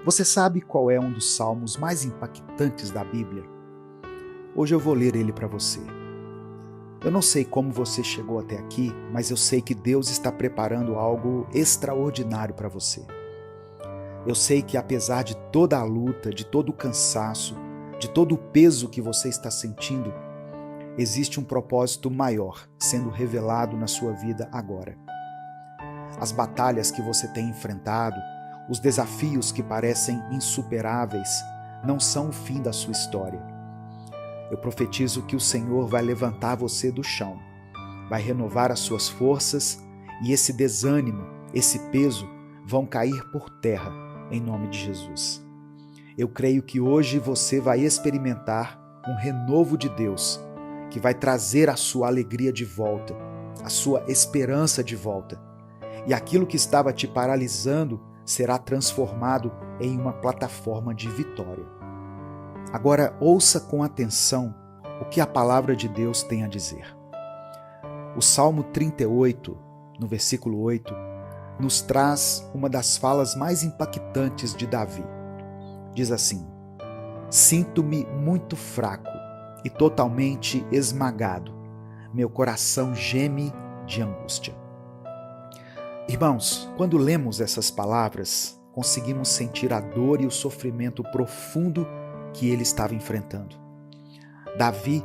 Você sabe qual é um dos salmos mais impactantes da Bíblia? Hoje eu vou ler ele para você. Eu não sei como você chegou até aqui, mas eu sei que Deus está preparando algo extraordinário para você. Eu sei que apesar de toda a luta, de todo o cansaço, de todo o peso que você está sentindo, existe um propósito maior sendo revelado na sua vida agora. As batalhas que você tem enfrentado, os desafios que parecem insuperáveis, não são o fim da sua história. Eu profetizo que o Senhor vai levantar você do chão, vai renovar as suas forças e esse desânimo, esse peso vão cair por terra em nome de Jesus. Eu creio que hoje você vai experimentar um renovo de Deus que vai trazer a sua alegria de volta, a sua esperança de volta. E aquilo que estava te paralisando será transformado em uma plataforma de vitória. Agora ouça com atenção o que a palavra de Deus tem a dizer. O Salmo 38, no versículo 8, nos traz uma das falas mais impactantes de Davi. Diz assim: "Sinto-me muito fraco e totalmente esmagado. Meu coração geme de angústia." Irmãos, quando lemos essas palavras, conseguimos sentir a dor e o sofrimento profundo que ele estava enfrentando. Davi,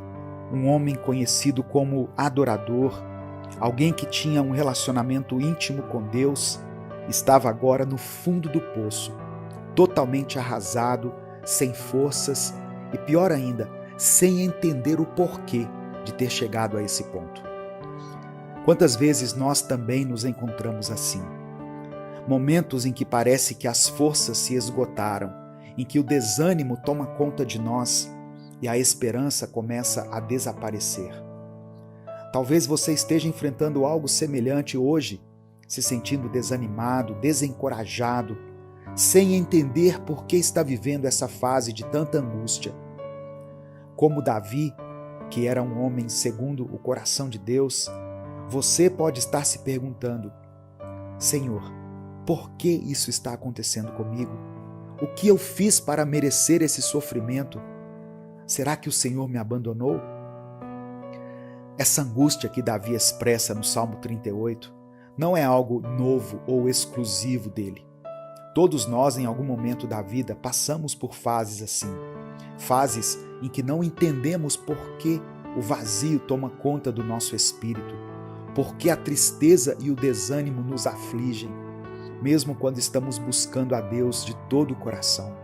um homem conhecido como adorador, alguém que tinha um relacionamento íntimo com Deus, estava agora no fundo do poço, totalmente arrasado, sem forças e, pior ainda, sem entender o porquê de ter chegado a esse ponto. Quantas vezes nós também nos encontramos assim? Momentos em que parece que as forças se esgotaram, em que o desânimo toma conta de nós e a esperança começa a desaparecer. Talvez você esteja enfrentando algo semelhante hoje, se sentindo desanimado, desencorajado, sem entender por que está vivendo essa fase de tanta angústia. Como Davi, que era um homem segundo o coração de Deus, você pode estar se perguntando: Senhor, por que isso está acontecendo comigo? O que eu fiz para merecer esse sofrimento? Será que o Senhor me abandonou? Essa angústia que Davi expressa no Salmo 38 não é algo novo ou exclusivo dele. Todos nós, em algum momento da vida, passamos por fases assim. Fases em que não entendemos por que o vazio toma conta do nosso espírito, por que a tristeza e o desânimo nos afligem, mesmo quando estamos buscando a Deus de todo o coração.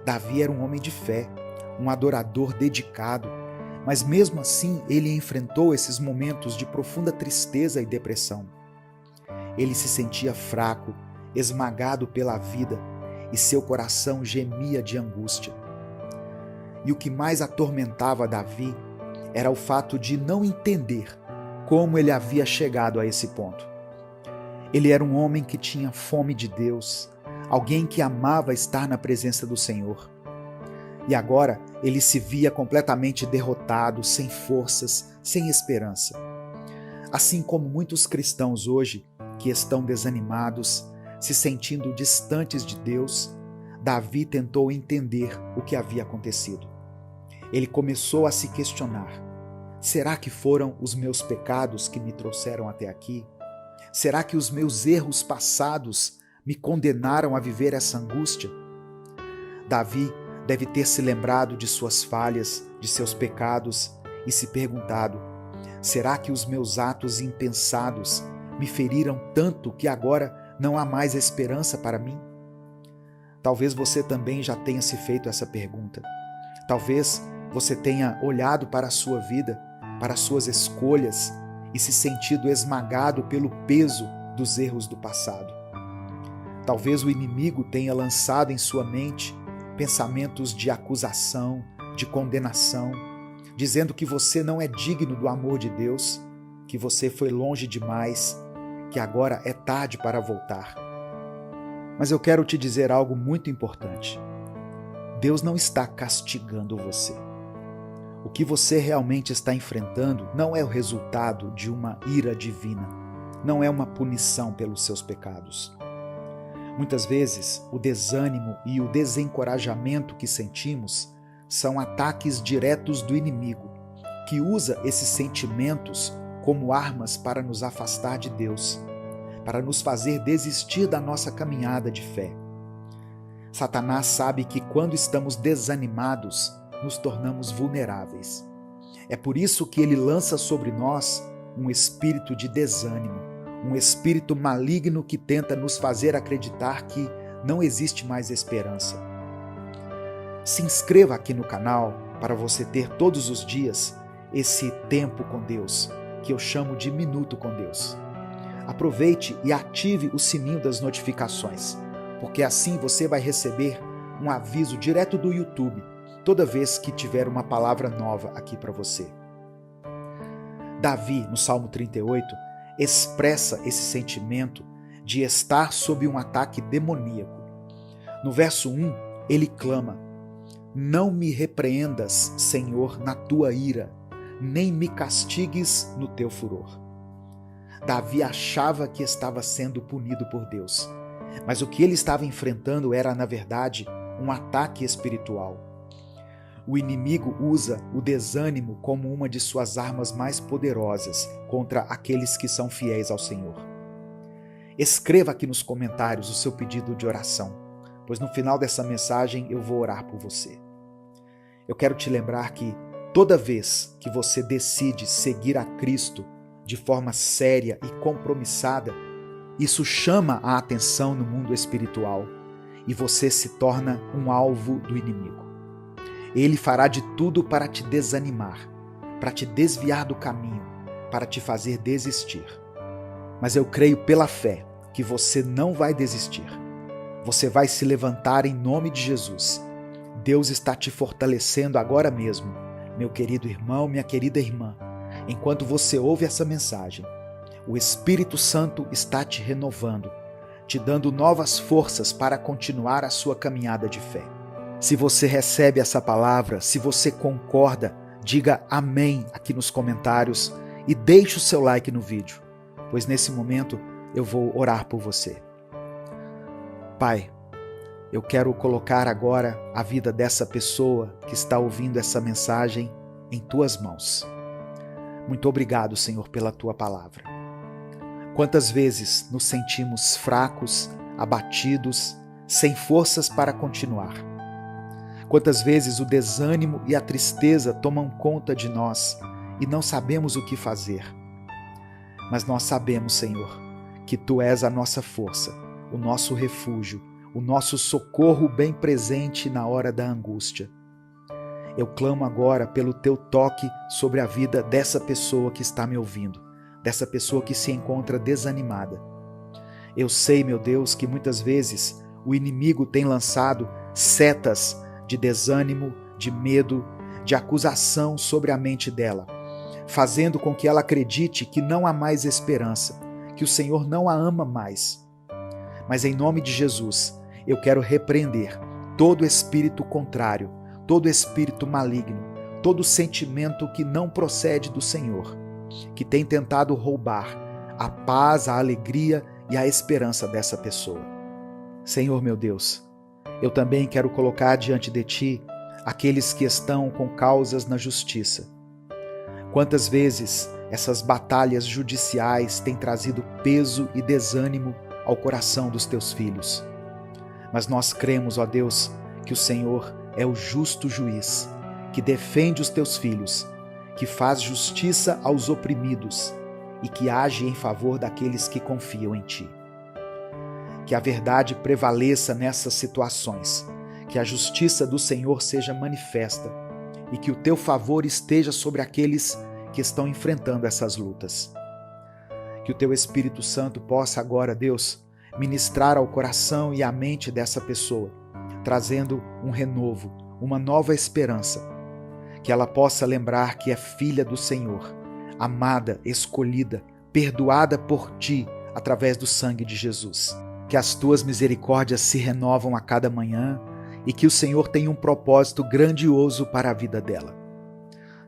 Davi era um homem de fé, um adorador dedicado, mas mesmo assim ele enfrentou esses momentos de profunda tristeza e depressão. Ele se sentia fraco, esmagado pela vida e seu coração gemia de angústia. E o que mais atormentava Davi era o fato de não entender como ele havia chegado a esse ponto. Ele era um homem que tinha fome de Deus, alguém que amava estar na presença do Senhor. E agora ele se via completamente derrotado, sem forças, sem esperança. Assim como muitos cristãos hoje, que estão desanimados, se sentindo distantes de Deus, Davi tentou entender o que havia acontecido. Ele começou a se questionar: será que foram os meus pecados que me trouxeram até aqui? Será que os meus erros passados me condenaram a viver essa angústia? Davi deve ter se lembrado de suas falhas, de seus pecados e se perguntado: será que os meus atos impensados me feriram tanto que agora não há mais esperança para mim? Talvez você também já tenha se feito essa pergunta. Talvez você tenha olhado para a sua vida, para as suas escolhas e se sentido esmagado pelo peso dos erros do passado. Talvez o inimigo tenha lançado em sua mente pensamentos de acusação, de condenação, dizendo que você não é digno do amor de Deus, que você foi longe demais, que agora é tarde para voltar. Mas eu quero te dizer algo muito importante. Deus não está castigando você. O que você realmente está enfrentando não é o resultado de uma ira divina, não é uma punição pelos seus pecados. Muitas vezes, o desânimo e o desencorajamento que sentimos são ataques diretos do inimigo, que usa esses sentimentos como armas para nos afastar de Deus, para nos fazer desistir da nossa caminhada de fé. Satanás sabe que quando estamos desanimados, nos tornamos vulneráveis. É por isso que ele lança sobre nós um espírito de desânimo, um espírito maligno que tenta nos fazer acreditar que não existe mais esperança. Se inscreva aqui no canal para você ter todos os dias esse tempo com Deus, que eu chamo de Minuto com Deus. Aproveite e ative o sininho das notificações, porque assim você vai receber um aviso direto do YouTube toda vez que tiver uma palavra nova aqui para você. Davi, no Salmo 38, expressa esse sentimento de estar sob um ataque demoníaco. No verso 1, ele clama: "Não me repreendas, Senhor, na tua ira, nem me castigues no teu furor." Davi achava que estava sendo punido por Deus, mas o que ele estava enfrentando era, na verdade, um ataque espiritual. O inimigo usa o desânimo como uma de suas armas mais poderosas contra aqueles que são fiéis ao Senhor. Escreva aqui nos comentários o seu pedido de oração, pois no final dessa mensagem eu vou orar por você. Eu quero te lembrar que toda vez que você decide seguir a Cristo de forma séria e compromissada, isso chama a atenção no mundo espiritual e você se torna um alvo do inimigo. Ele fará de tudo para te desanimar, para te desviar do caminho, para te fazer desistir. Mas eu creio pela fé que você não vai desistir. Você vai se levantar em nome de Jesus. Deus está te fortalecendo agora mesmo, meu querido irmão, minha querida irmã. Enquanto você ouve essa mensagem, o Espírito Santo está te renovando, te dando novas forças para continuar a sua caminhada de fé. Se você recebe essa palavra, se você concorda, diga amém aqui nos comentários e deixe o seu like no vídeo, pois nesse momento eu vou orar por você. Pai, eu quero colocar agora a vida dessa pessoa que está ouvindo essa mensagem em tuas mãos. Muito obrigado, Senhor, pela tua palavra. Quantas vezes nos sentimos fracos, abatidos, sem forças para continuar? Quantas vezes o desânimo e a tristeza tomam conta de nós e não sabemos o que fazer? Mas nós sabemos, Senhor, que Tu és a nossa força, o nosso refúgio, o nosso socorro bem presente na hora da angústia. Eu clamo agora pelo Teu toque sobre a vida dessa pessoa que está me ouvindo, dessa pessoa que se encontra desanimada. Eu sei, meu Deus, que muitas vezes o inimigo tem lançado setas de desânimo, de medo, de acusação sobre a mente dela, fazendo com que ela acredite que não há mais esperança, que o Senhor não a ama mais. Mas em nome de Jesus, eu quero repreender todo espírito contrário, todo espírito maligno, todo sentimento que não procede do Senhor, que tem tentado roubar a paz, a alegria e a esperança dessa pessoa. Senhor meu Deus, eu também quero colocar diante de Ti aqueles que estão com causas na justiça. Quantas vezes essas batalhas judiciais têm trazido peso e desânimo ao coração dos Teus filhos. Mas nós cremos, ó Deus, que o Senhor é o justo juiz, que defende os Teus filhos, que faz justiça aos oprimidos e que age em favor daqueles que confiam em Ti. Que a verdade prevaleça nessas situações, que a justiça do Senhor seja manifesta e que o Teu favor esteja sobre aqueles que estão enfrentando essas lutas. Que o Teu Espírito Santo possa agora, Deus, ministrar ao coração e à mente dessa pessoa, trazendo um renovo, uma nova esperança, que ela possa lembrar que é filha do Senhor, amada, escolhida, perdoada por Ti através do sangue de Jesus. Que as Tuas misericórdias se renovam a cada manhã e que o Senhor tem um propósito grandioso para a vida dela.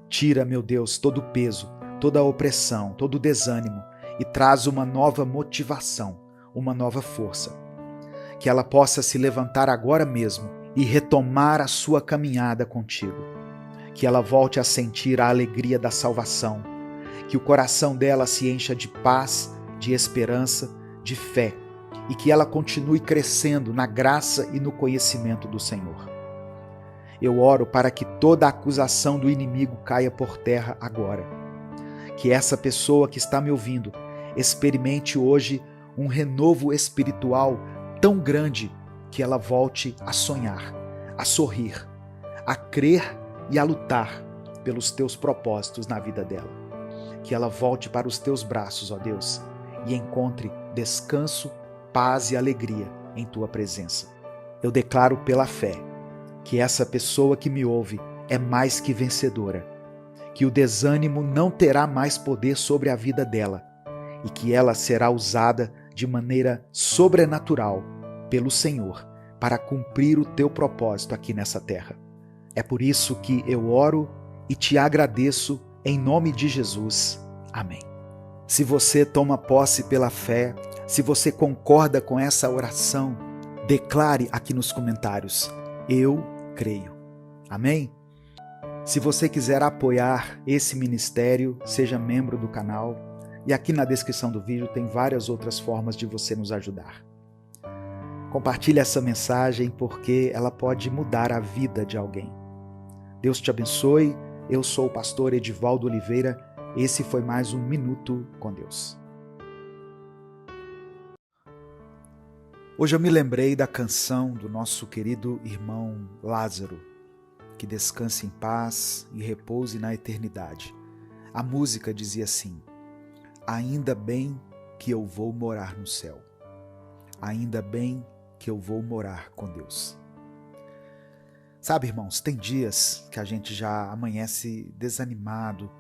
Tira, meu Deus, todo o peso, toda a opressão, todo o desânimo e traz uma nova motivação, uma nova força. que ela possa se levantar agora mesmo e retomar a sua caminhada contigo. Que ela volte a sentir a alegria da salvação, que o coração dela se encha de paz, de esperança, de fé, e que ela continue crescendo na graça e no conhecimento do Senhor. Eu oro para que toda acusação do inimigo caia por terra agora. Que essa pessoa que está me ouvindo experimente hoje um renovo espiritual tão grande que ela volte a sonhar, a sorrir, a crer e a lutar pelos teus propósitos na vida dela. Que ela volte para os teus braços, ó Deus, e encontre descanso, paz e alegria em tua presença. Eu declaro pela fé que essa pessoa que me ouve é mais que vencedora, que o desânimo não terá mais poder sobre a vida dela e que ela será usada de maneira sobrenatural pelo Senhor para cumprir o teu propósito aqui nessa terra. É por isso que eu oro e te agradeço em nome de Jesus. Amém. Se você toma posse pela fé, se você concorda com essa oração, declare aqui nos comentários: eu creio. Amém? Se você quiser apoiar esse ministério, seja membro do canal. E aqui na descrição do vídeo tem várias outras formas de você nos ajudar. Compartilhe essa mensagem porque ela pode mudar a vida de alguém. Deus te abençoe. Eu sou o pastor Edivaldo Oliveira. Esse foi mais um Minuto com Deus. Hoje eu me lembrei da canção do nosso querido irmão Lázaro, que descanse em paz e repouse na eternidade. A música dizia assim: ainda bem que eu vou morar no céu. Ainda bem que eu vou morar com Deus. Sabe, irmãos, tem dias que a gente já amanhece desanimado,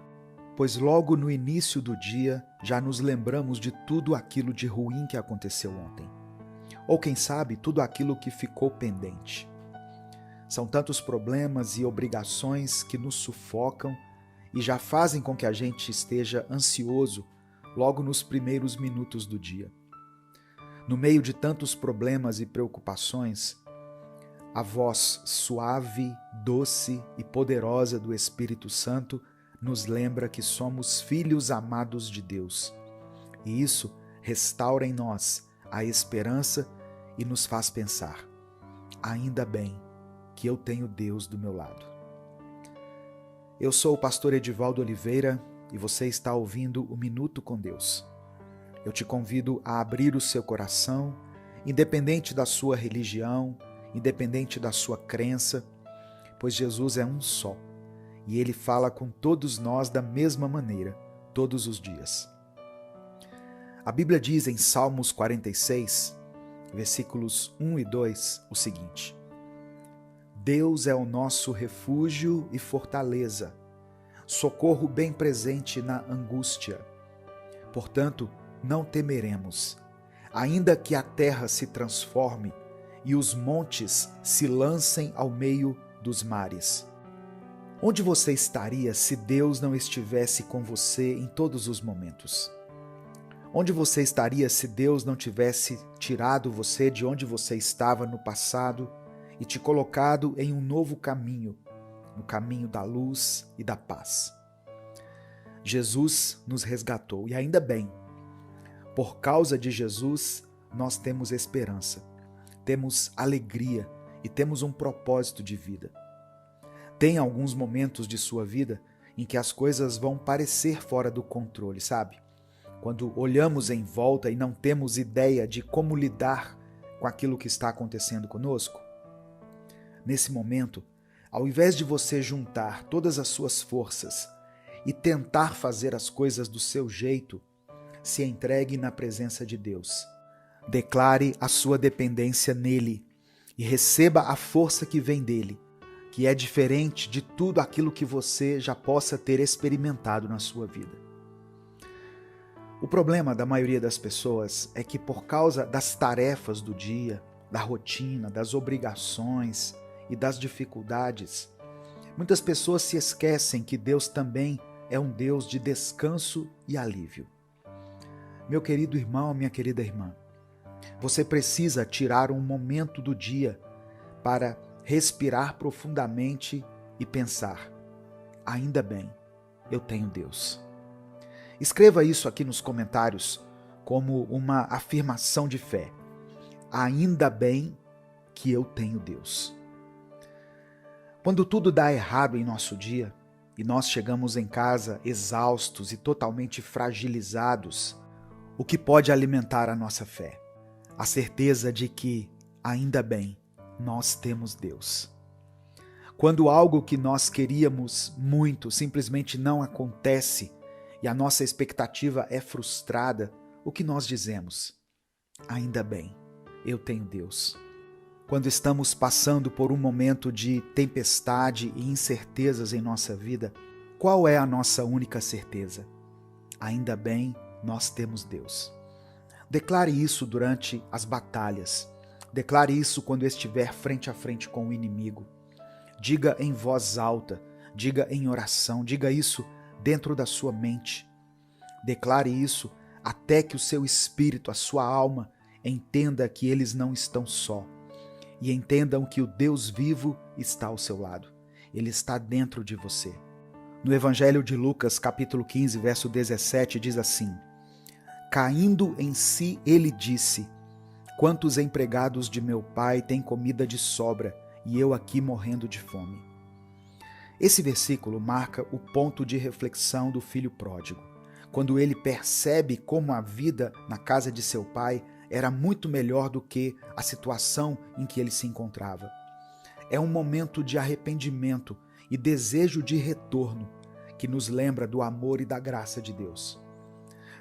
pois logo no início do dia já nos lembramos de tudo aquilo de ruim que aconteceu ontem. Ou quem sabe, tudo aquilo que ficou pendente. São tantos problemas e obrigações que nos sufocam e já fazem com que a gente esteja ansioso logo nos primeiros minutos do dia. No meio de tantos problemas e preocupações, a voz suave, doce e poderosa do Espírito Santo nos lembra que somos filhos amados de Deus. E isso restaura em nós a esperança e nos faz pensar: ainda bem que eu tenho Deus do meu lado. Eu sou o pastor Edivaldo Oliveira e você está ouvindo o Minuto com Deus. Eu te convido a abrir o seu coração, independente da sua religião, independente da sua crença, pois Jesus é um só e Ele fala com todos nós da mesma maneira, todos os dias. A Bíblia diz em Salmos 46, versículos 1 e 2, o seguinte: Deus é o nosso refúgio e fortaleza, socorro bem presente na angústia. Portanto, não temeremos, ainda que a terra se transforme e os montes se lancem ao meio dos mares. Onde você estaria se Deus não estivesse com você em todos os momentos? Onde você estaria se Deus não tivesse tirado você de onde você estava no passado e te colocado em um novo caminho, no caminho da luz e da paz? Jesus nos resgatou e ainda bem. Por causa de Jesus, nós temos esperança, temos alegria e temos um propósito de vida. Tem alguns momentos de sua vida em que as coisas vão parecer fora do controle, sabe? Quando olhamos em volta e não temos ideia de como lidar com aquilo que está acontecendo conosco. Nesse momento, ao invés de você juntar todas as suas forças e tentar fazer as coisas do seu jeito, se entregue na presença de Deus. Declare a sua dependência nele e receba a força que vem dele, que é diferente de tudo aquilo que você já possa ter experimentado na sua vida. O problema da maioria das pessoas é que por causa das tarefas do dia, da rotina, das obrigações e das dificuldades, muitas pessoas se esquecem que Deus também é um Deus de descanso e alívio. Meu querido irmão, minha querida irmã, Você precisa tirar um momento do dia para respirar profundamente e pensar: ainda bem, eu tenho Deus. Escreva isso aqui nos comentários como uma afirmação de fé. Ainda bem que eu tenho Deus. Quando tudo dá errado em nosso dia e nós chegamos em casa exaustos e totalmente fragilizados, o que pode alimentar a nossa fé? A certeza de que, ainda bem, nós temos Deus. Quando algo que nós queríamos muito simplesmente não acontece e a nossa expectativa é frustrada, o que nós dizemos? Ainda bem, eu tenho Deus. Quando estamos passando por um momento de tempestade e incertezas em nossa vida, qual é a nossa única certeza? Ainda bem, nós temos Deus. Declare isso durante as batalhas. Declare isso quando estiver frente a frente com o inimigo. Diga em voz alta, diga em oração, diga isso dentro da sua mente. Declare isso até que o seu espírito, a sua alma, entenda que eles não estão só. E entendam que o Deus vivo está ao seu lado. Ele está dentro de você. No Evangelho de Lucas, capítulo 15, verso 17, diz assim: caindo em si, ele disse: quantos empregados de meu pai têm comida de sobra, e eu aqui morrendo de fome. Esse versículo marca o ponto de reflexão do filho pródigo, quando ele percebe como a vida na casa de seu pai era muito melhor do que a situação em que ele se encontrava. É um momento de arrependimento e desejo de retorno que nos lembra do amor e da graça de Deus.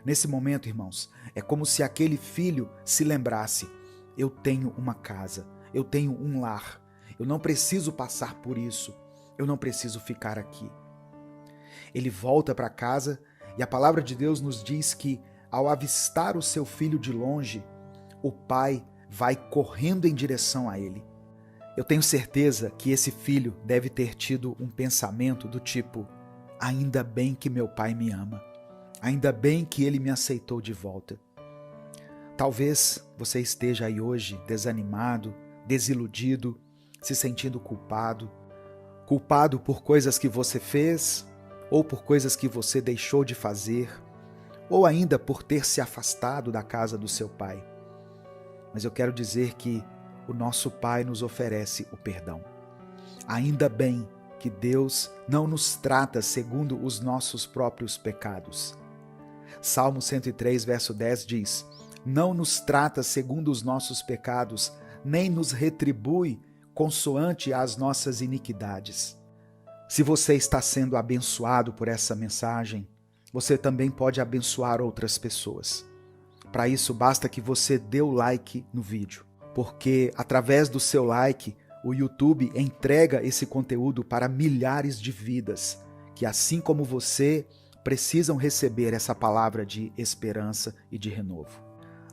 Nesse momento, irmãos, é como se aquele filho se lembrasse: eu tenho uma casa, eu tenho um lar, eu não preciso passar por isso, eu não preciso ficar aqui. Ele volta para casa e a palavra de Deus nos diz que, ao avistar o seu filho de longe, o pai vai correndo em direção a ele. Eu tenho certeza que esse filho deve ter tido um pensamento do tipo: ainda bem que meu pai me ama, ainda bem que ele me aceitou de volta. Talvez você esteja aí hoje desanimado, desiludido, se sentindo culpado por coisas que você fez, ou por coisas que você deixou de fazer, ou ainda por ter se afastado da casa do seu pai. Mas eu quero dizer que o nosso Pai nos oferece o perdão. Ainda bem que Deus não nos trata segundo os nossos próprios pecados. Salmo 103, verso 10 diz: não nos trata segundo os nossos pecados, nem nos retribui consoante as nossas iniquidades. Se você está sendo abençoado por essa mensagem, você também pode abençoar outras pessoas. Para isso, basta que você dê o like no vídeo, porque através do seu like, o YouTube entrega esse conteúdo para milhares de vidas que, assim como você, precisam receber essa palavra de esperança e de renovo.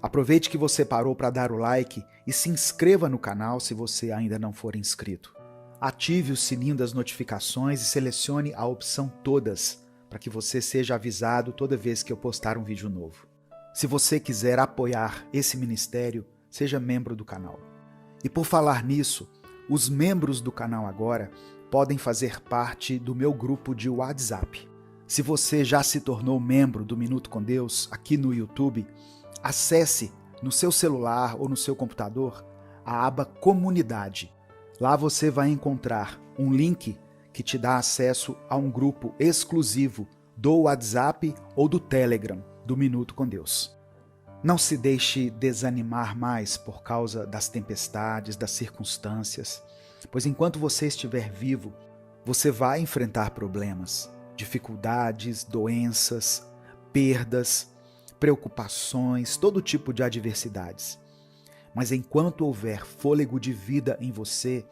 Aproveite que você parou para dar o like e se inscreva no canal se você ainda não for inscrito. Ative o sininho das notificações e selecione a opção Todas, para que você seja avisado toda vez que eu postar um vídeo novo. Se você quiser apoiar esse ministério, seja membro do canal. E por falar nisso, os membros do canal agora podem fazer parte do meu grupo de WhatsApp. Se você já se tornou membro do Minuto com Deus aqui no YouTube, acesse no seu celular ou no seu computador a aba Comunidade. Lá você vai encontrar um link que te dá acesso a um grupo exclusivo do WhatsApp ou do Telegram do Minuto com Deus. Não se deixe desanimar mais por causa das tempestades, das circunstâncias, pois enquanto você estiver vivo, você vai enfrentar problemas, dificuldades, doenças, perdas, preocupações, todo tipo de adversidades. Mas enquanto houver fôlego de vida em você,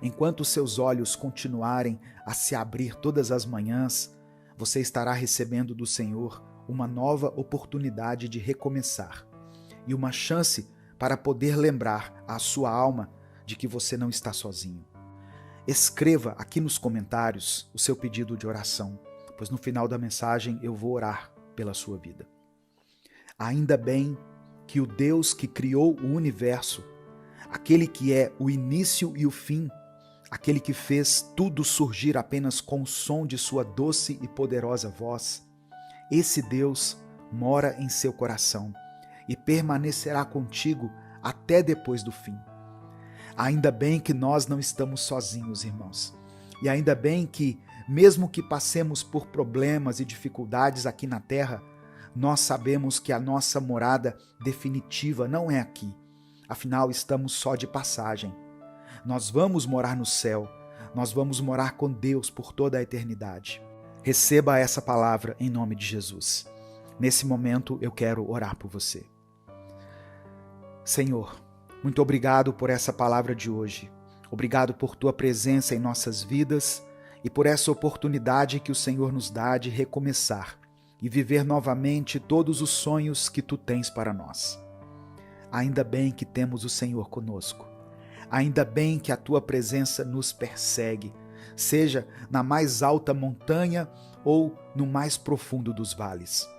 enquanto seus olhos continuarem a se abrir todas as manhãs, você estará recebendo do Senhor uma nova oportunidade de recomeçar e uma chance para poder lembrar à sua alma de que você não está sozinho. Escreva aqui nos comentários o seu pedido de oração, pois no final da mensagem eu vou orar pela sua vida. Ainda bem que o Deus que criou o universo, aquele que é o início e o fim, aquele que fez tudo surgir apenas com o som de sua doce e poderosa voz, esse Deus mora em seu coração e permanecerá contigo até depois do fim. Ainda bem que nós não estamos sozinhos, irmãos. E ainda bem que, mesmo que passemos por problemas e dificuldades aqui na terra, nós sabemos que a nossa morada definitiva não é aqui. Afinal, estamos só de passagem. Nós vamos morar no céu. Nós vamos morar com Deus por toda a eternidade. Receba essa palavra em nome de Jesus. Nesse momento, eu quero orar por você. Senhor, muito obrigado por essa palavra de hoje. Obrigado por tua presença em nossas vidas e por essa oportunidade que o Senhor nos dá de recomeçar e viver novamente todos os sonhos que tu tens para nós. Ainda bem que temos o Senhor conosco. Ainda bem que a tua presença nos persegue, seja na mais alta montanha ou no mais profundo dos vales.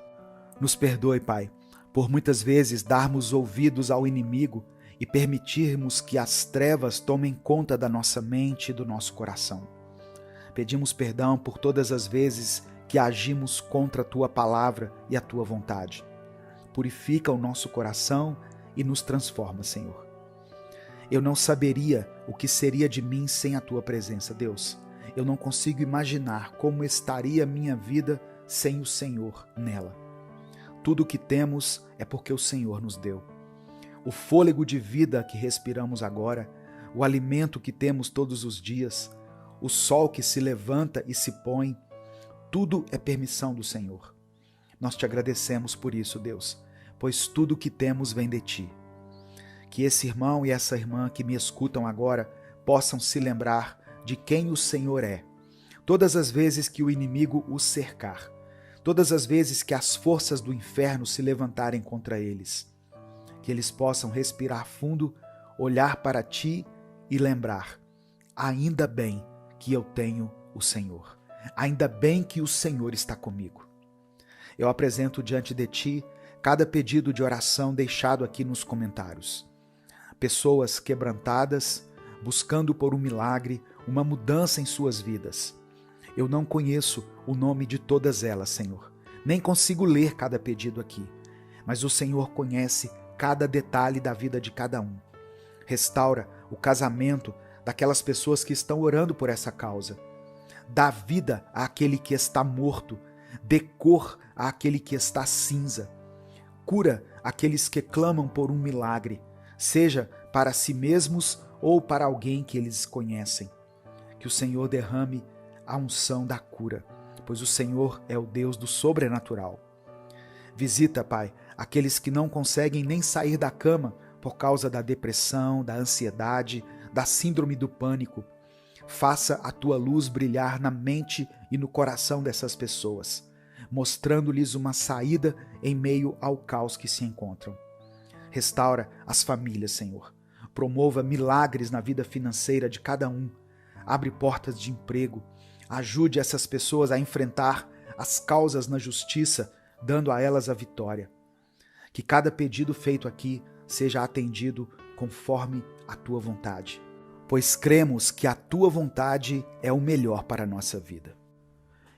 Nos perdoe, Pai, por muitas vezes darmos ouvidos ao inimigo e permitirmos que as trevas tomem conta da nossa mente e do nosso coração. Pedimos perdão por todas as vezes que agimos contra a tua palavra e a tua vontade. Purifica o nosso coração e nos transforma, Senhor. Eu não saberia o que seria de mim sem a tua presença, Deus. Eu não consigo imaginar como estaria minha vida sem o Senhor nela. Tudo o que temos é porque o Senhor nos deu. O fôlego de vida que respiramos agora, o alimento que temos todos os dias, o sol que se levanta e se põe, tudo é permissão do Senhor. Nós te agradecemos por isso, Deus, pois tudo o que temos vem de ti. Que esse irmão e essa irmã que me escutam agora possam se lembrar de quem o Senhor é. Todas as vezes que o inimigo os cercar, todas as vezes que as forças do inferno se levantarem contra eles, que eles possam respirar fundo, olhar para ti e lembrar: ainda bem que eu tenho o Senhor. Ainda bem que o Senhor está comigo. Eu apresento diante de ti cada pedido de oração deixado aqui nos comentários. Pessoas quebrantadas, buscando por um milagre, uma mudança em suas vidas. Eu não conheço o nome de todas elas, Senhor. Nem consigo ler cada pedido aqui. Mas o Senhor conhece cada detalhe da vida de cada um. Restaura o casamento daquelas pessoas que estão orando por essa causa. Dá vida àquele que está morto. Dê cor àquele que está cinza. Cura aqueles que clamam por um milagre, seja para si mesmos ou para alguém que eles conhecem. Que o Senhor derrame a unção da cura, pois o Senhor é o Deus do sobrenatural. Visita, Pai, aqueles que não conseguem nem sair da cama por causa da depressão, da ansiedade, da síndrome do pânico. Faça a tua luz brilhar na mente e no coração dessas pessoas, mostrando-lhes uma saída em meio ao caos que se encontram. Restaura as famílias, Senhor. Promova milagres na vida financeira de cada um. Abre portas de emprego. Ajude essas pessoas a enfrentar as causas na justiça, dando a elas a vitória. Que cada pedido feito aqui seja atendido conforme a tua vontade, pois cremos que a tua vontade é o melhor para a nossa vida.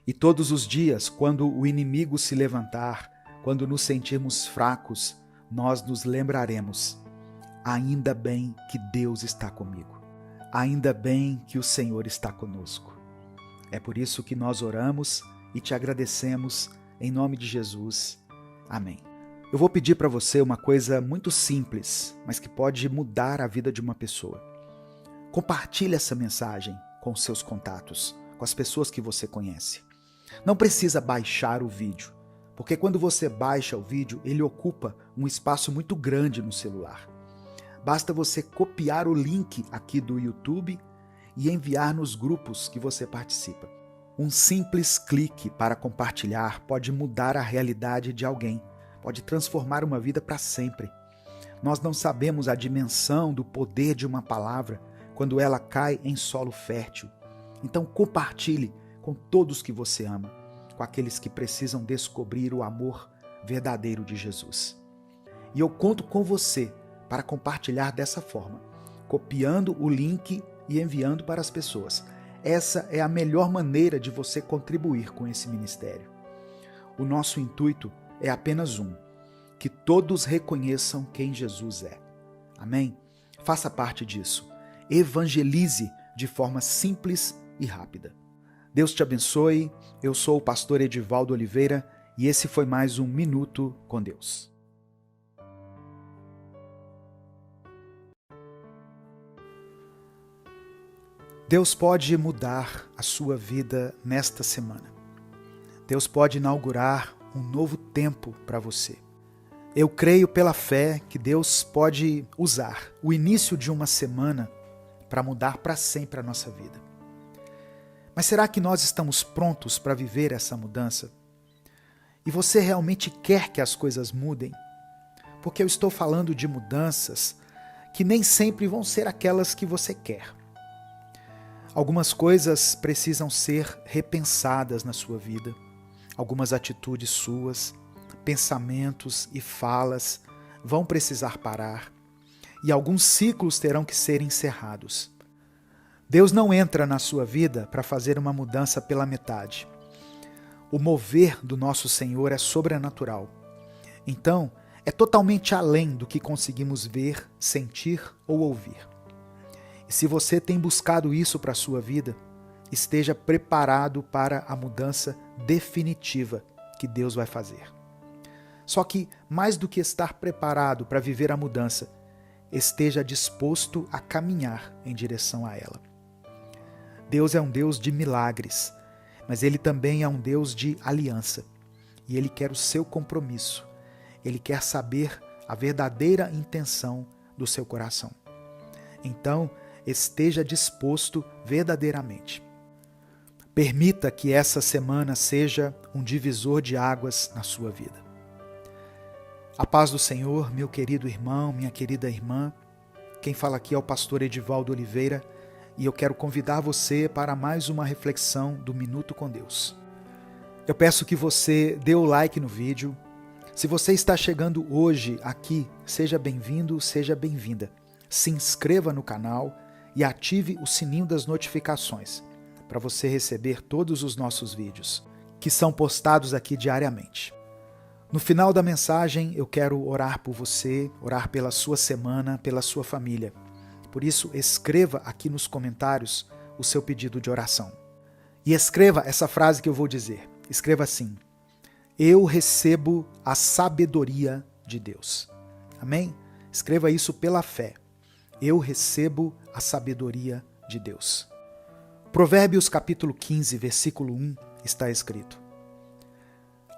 E todos os dias, quando o inimigo se levantar, quando nos sentirmos fracos, nós nos lembraremos: ainda bem que Deus está comigo. Ainda bem que o Senhor está conosco. É por isso que nós oramos e te agradecemos em nome de Jesus. Amém. Eu vou pedir para você uma coisa muito simples, mas que pode mudar a vida de uma pessoa. Compartilhe essa mensagem com os seus contatos, com as pessoas que você conhece. Não precisa baixar o vídeo, porque quando você baixa o vídeo, ele ocupa um espaço muito grande no celular. Basta você copiar o link aqui do YouTube e enviar nos grupos que você participa. Um simples clique para compartilhar pode mudar a realidade de alguém, pode transformar uma vida para sempre. Nós não sabemos a dimensão do poder de uma palavra quando ela cai em solo fértil. Então compartilhe com todos que você ama, com aqueles que precisam descobrir o amor verdadeiro de Jesus. E eu conto com você para compartilhar dessa forma, copiando o link e enviando para as pessoas. Essa é a melhor maneira de você contribuir com esse ministério. O nosso intuito é apenas um: que todos reconheçam quem Jesus é. Amém? Faça parte disso. Evangelize de forma simples e rápida. Deus te abençoe. Eu sou o pastor Edivaldo Oliveira e esse foi mais um Minuto com Deus. Deus pode mudar a sua vida nesta semana. Deus pode inaugurar um novo tempo para você. Eu creio pela fé que Deus pode usar o início de uma semana para mudar para sempre a nossa vida. Mas será que nós estamos prontos para viver essa mudança? E você realmente quer que as coisas mudem? Porque eu estou falando de mudanças que nem sempre vão ser aquelas que você quer. Algumas coisas precisam ser repensadas na sua vida. Algumas atitudes suas, pensamentos e falas vão precisar parar. E alguns ciclos terão que ser encerrados. Deus não entra na sua vida para fazer uma mudança pela metade. O mover do nosso Senhor é sobrenatural. Então, é totalmente além do que conseguimos ver, sentir ou ouvir. E se você tem buscado isso para a sua vida, esteja preparado para a mudança definitiva que Deus vai fazer. Só que, mais do que estar preparado para viver a mudança, esteja disposto a caminhar em direção a ela. Deus é um Deus de milagres, mas Ele também é um Deus de aliança. E Ele quer o seu compromisso. Ele quer saber a verdadeira intenção do seu coração. Então, esteja disposto verdadeiramente. Permita que essa semana seja um divisor de águas na sua vida. A paz do Senhor, meu querido irmão, minha querida irmã. Quem fala aqui é o pastor Edivaldo Oliveira e eu quero convidar você para mais uma reflexão do Minuto com Deus. Eu peço que você dê o like no vídeo. Se você está chegando hoje aqui, seja bem-vindo, seja bem-vinda. Se inscreva no canal e ative o sininho das notificações para você receber todos os nossos vídeos, que são postados aqui diariamente. No final da mensagem, eu quero orar por você, orar pela sua semana, pela sua família. Por isso, escreva aqui nos comentários o seu pedido de oração. E escreva essa frase que eu vou dizer. Escreva assim: eu recebo a sabedoria de Deus. Amém? Escreva isso pela fé. Eu recebo a sabedoria de Deus. Provérbios capítulo 15, versículo 1, está escrito: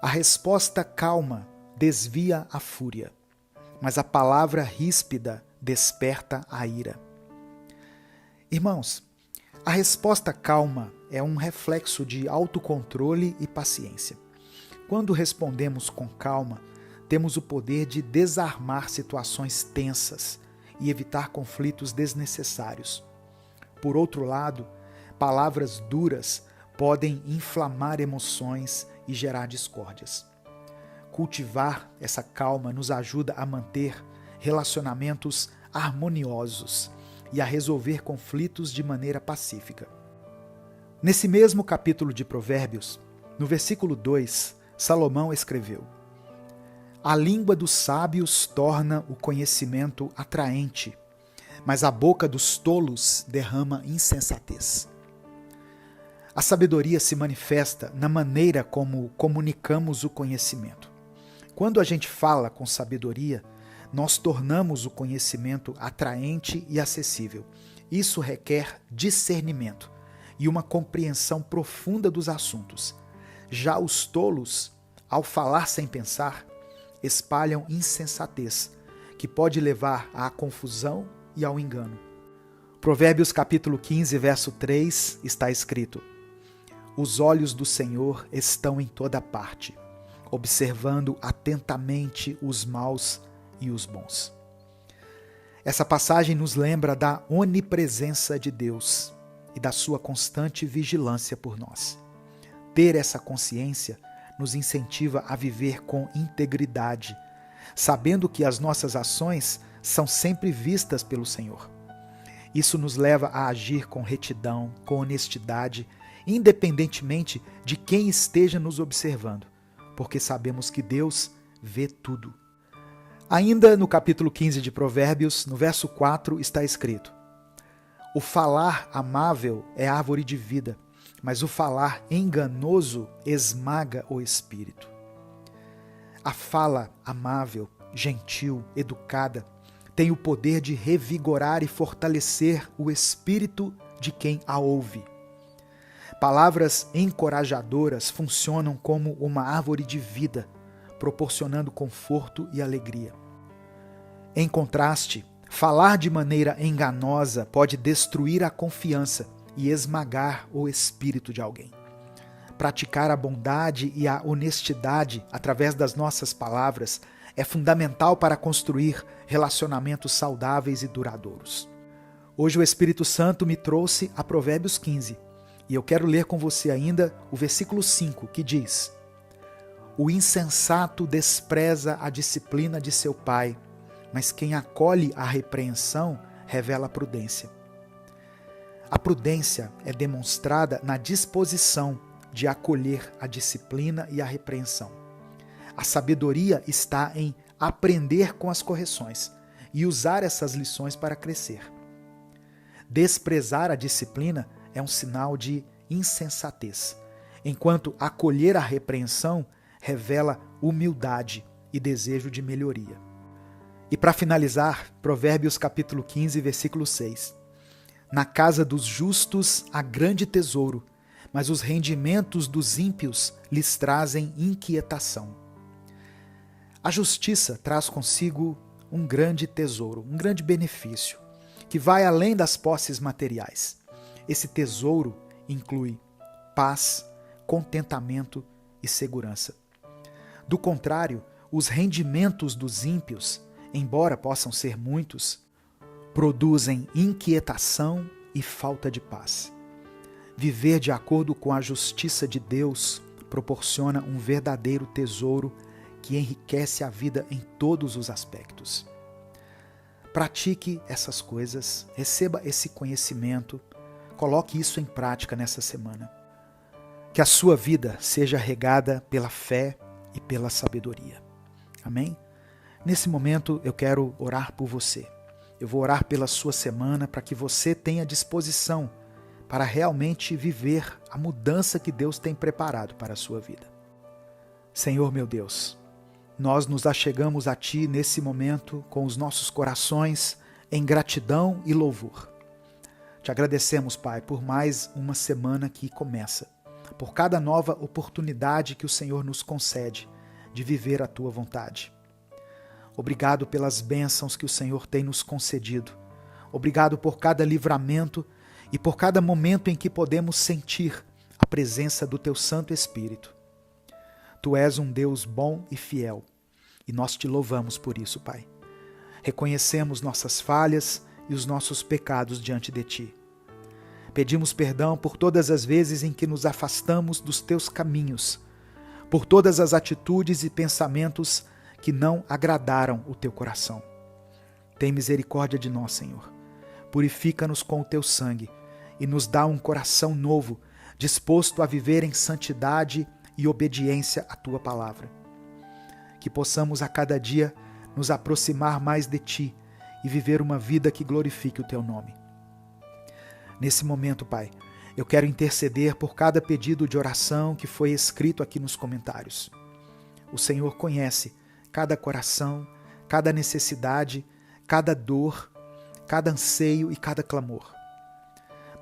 a resposta calma desvia a fúria, mas a palavra ríspida desperta a ira. Irmãos, a resposta calma é um reflexo de autocontrole e paciência. Quando respondemos com calma, temos o poder de desarmar situações tensas e evitar conflitos desnecessários. Por outro lado, palavras duras podem inflamar emoções e gerar discórdias. Cultivar essa calma nos ajuda a manter relacionamentos harmoniosos e a resolver conflitos de maneira pacífica. Nesse mesmo capítulo de Provérbios, no versículo 2, Salomão escreveu: a língua dos sábios torna o conhecimento atraente, mas a boca dos tolos derrama insensatez. A sabedoria se manifesta na maneira como comunicamos o conhecimento. Quando a gente fala com sabedoria, nós tornamos o conhecimento atraente e acessível. Isso requer discernimento e uma compreensão profunda dos assuntos. Já os tolos, ao falar sem pensar, espalham insensatez, que pode levar à confusão e ao engano. Provérbios capítulo 15, verso 3, está escrito: os olhos do Senhor estão em toda parte, observando atentamente os maus e os bons. Essa passagem nos lembra da onipresença de Deus e da sua constante vigilância por nós. Ter essa consciência nos incentiva a viver com integridade, sabendo que as nossas ações são sempre vistas pelo Senhor. Isso nos leva a agir com retidão, com honestidade, independentemente de quem esteja nos observando, porque sabemos que Deus vê tudo. Ainda no capítulo 15 de Provérbios, no verso 4, está escrito: o falar amável é árvore de vida, mas o falar enganoso esmaga o espírito. A fala amável, gentil, educada, tem o poder de revigorar e fortalecer o espírito de quem a ouve. Palavras encorajadoras funcionam como uma árvore de vida, proporcionando conforto e alegria. Em contraste, falar de maneira enganosa pode destruir a confiança e esmagar o espírito de alguém. Praticar a bondade e a honestidade através das nossas palavras é fundamental para construir relacionamentos saudáveis e duradouros. Hoje o Espírito Santo me trouxe a Provérbios 15 e eu quero ler com você ainda o versículo 5, que diz: o insensato despreza a disciplina de seu pai, mas quem acolhe a repreensão revela a prudência. A prudência é demonstrada na disposição de acolher a disciplina e a repreensão. A sabedoria está em aprender com as correções e usar essas lições para crescer. Desprezar a disciplina é um sinal de insensatez, enquanto acolher a repreensão revela humildade e desejo de melhoria. E para finalizar, Provérbios capítulo 15, versículo 6. Na casa dos justos há grande tesouro, mas os rendimentos dos ímpios lhes trazem inquietação. A justiça traz consigo um grande tesouro, um grande benefício, que vai além das posses materiais. Esse tesouro inclui paz, contentamento e segurança. Do contrário, os rendimentos dos ímpios, embora possam ser muitos, produzem inquietação e falta de paz. Viver de acordo com a justiça de Deus proporciona um verdadeiro tesouro que enriquece a vida em todos os aspectos. Pratique essas coisas, receba esse conhecimento, coloque isso em prática nessa semana. Que a sua vida seja regada pela fé e pela sabedoria. Amém? Nesse momento eu quero orar por você. Eu vou orar pela sua semana para que você tenha disposição para realmente viver a mudança que Deus tem preparado para a sua vida. Senhor meu Deus, nós nos achegamos a Ti nesse momento com os nossos corações em gratidão e louvor. Te agradecemos, Pai, por mais uma semana que começa, por cada nova oportunidade que o Senhor nos concede de viver a Tua vontade. Obrigado pelas bênçãos que o Senhor tem nos concedido. Obrigado por cada livramento e por cada momento em que podemos sentir a presença do Teu Santo Espírito. Tu és um Deus bom e fiel, e nós Te louvamos por isso, Pai. Reconhecemos nossas falhas e os nossos pecados diante de Ti. Pedimos perdão por todas as vezes em que nos afastamos dos Teus caminhos, por todas as atitudes e pensamentos que não agradaram o Teu coração. Tem misericórdia de nós, Senhor. Purifica-nos com o Teu sangue e nos dá um coração novo, disposto a viver em santidade e obediência à Tua palavra. Que possamos a cada dia nos aproximar mais de Ti e viver uma vida que glorifique o Teu nome. Nesse momento, Pai, eu quero interceder por cada pedido de oração que foi escrito aqui nos comentários. O Senhor conhece cada coração, cada necessidade, cada dor, cada anseio e cada clamor.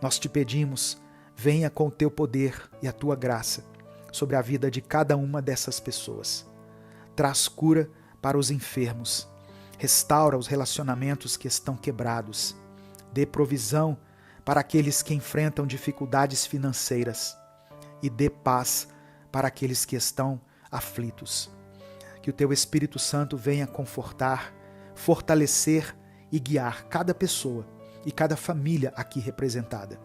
Nós te pedimos, venha com o Teu poder e a Tua graça sobre a vida de cada uma dessas pessoas. Traz cura para os enfermos, restaura os relacionamentos que estão quebrados, dê provisão para aqueles que enfrentam dificuldades financeiras e dê paz para aqueles que estão aflitos. Que o Teu Espírito Santo venha confortar, fortalecer e guiar cada pessoa e cada família aqui representada.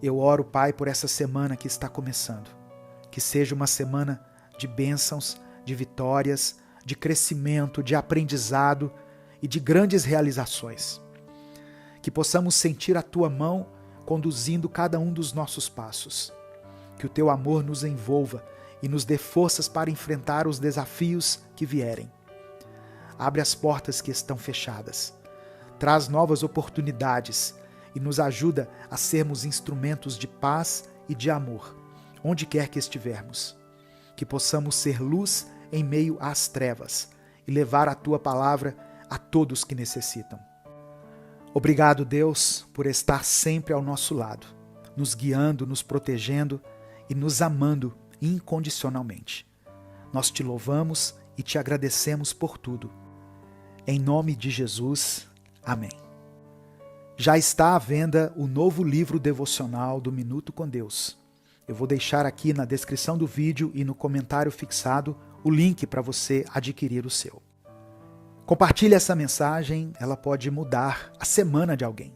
Eu oro, Pai, por essa semana que está começando. Que seja uma semana de bênçãos, de vitórias, de crescimento, de aprendizado e de grandes realizações. Que possamos sentir a Tua mão conduzindo cada um dos nossos passos. Que o Teu amor nos envolva e nos dê forças para enfrentar os desafios que vierem. Abre as portas que estão fechadas. Traz novas oportunidades e nos ajuda a sermos instrumentos de paz e de amor, onde quer que estivermos. Que possamos ser luz em meio às trevas e levar a Tua palavra a todos que necessitam. Obrigado, Deus, por estar sempre ao nosso lado, nos guiando, nos protegendo e nos amando incondicionalmente. Nós te louvamos e te agradecemos por tudo. Em nome de Jesus, amém. Já está à venda o novo livro devocional do Minuto com Deus. Eu vou deixar aqui na descrição do vídeo e no comentário fixado o link para você adquirir o seu. Compartilhe essa mensagem, ela pode mudar a semana de alguém.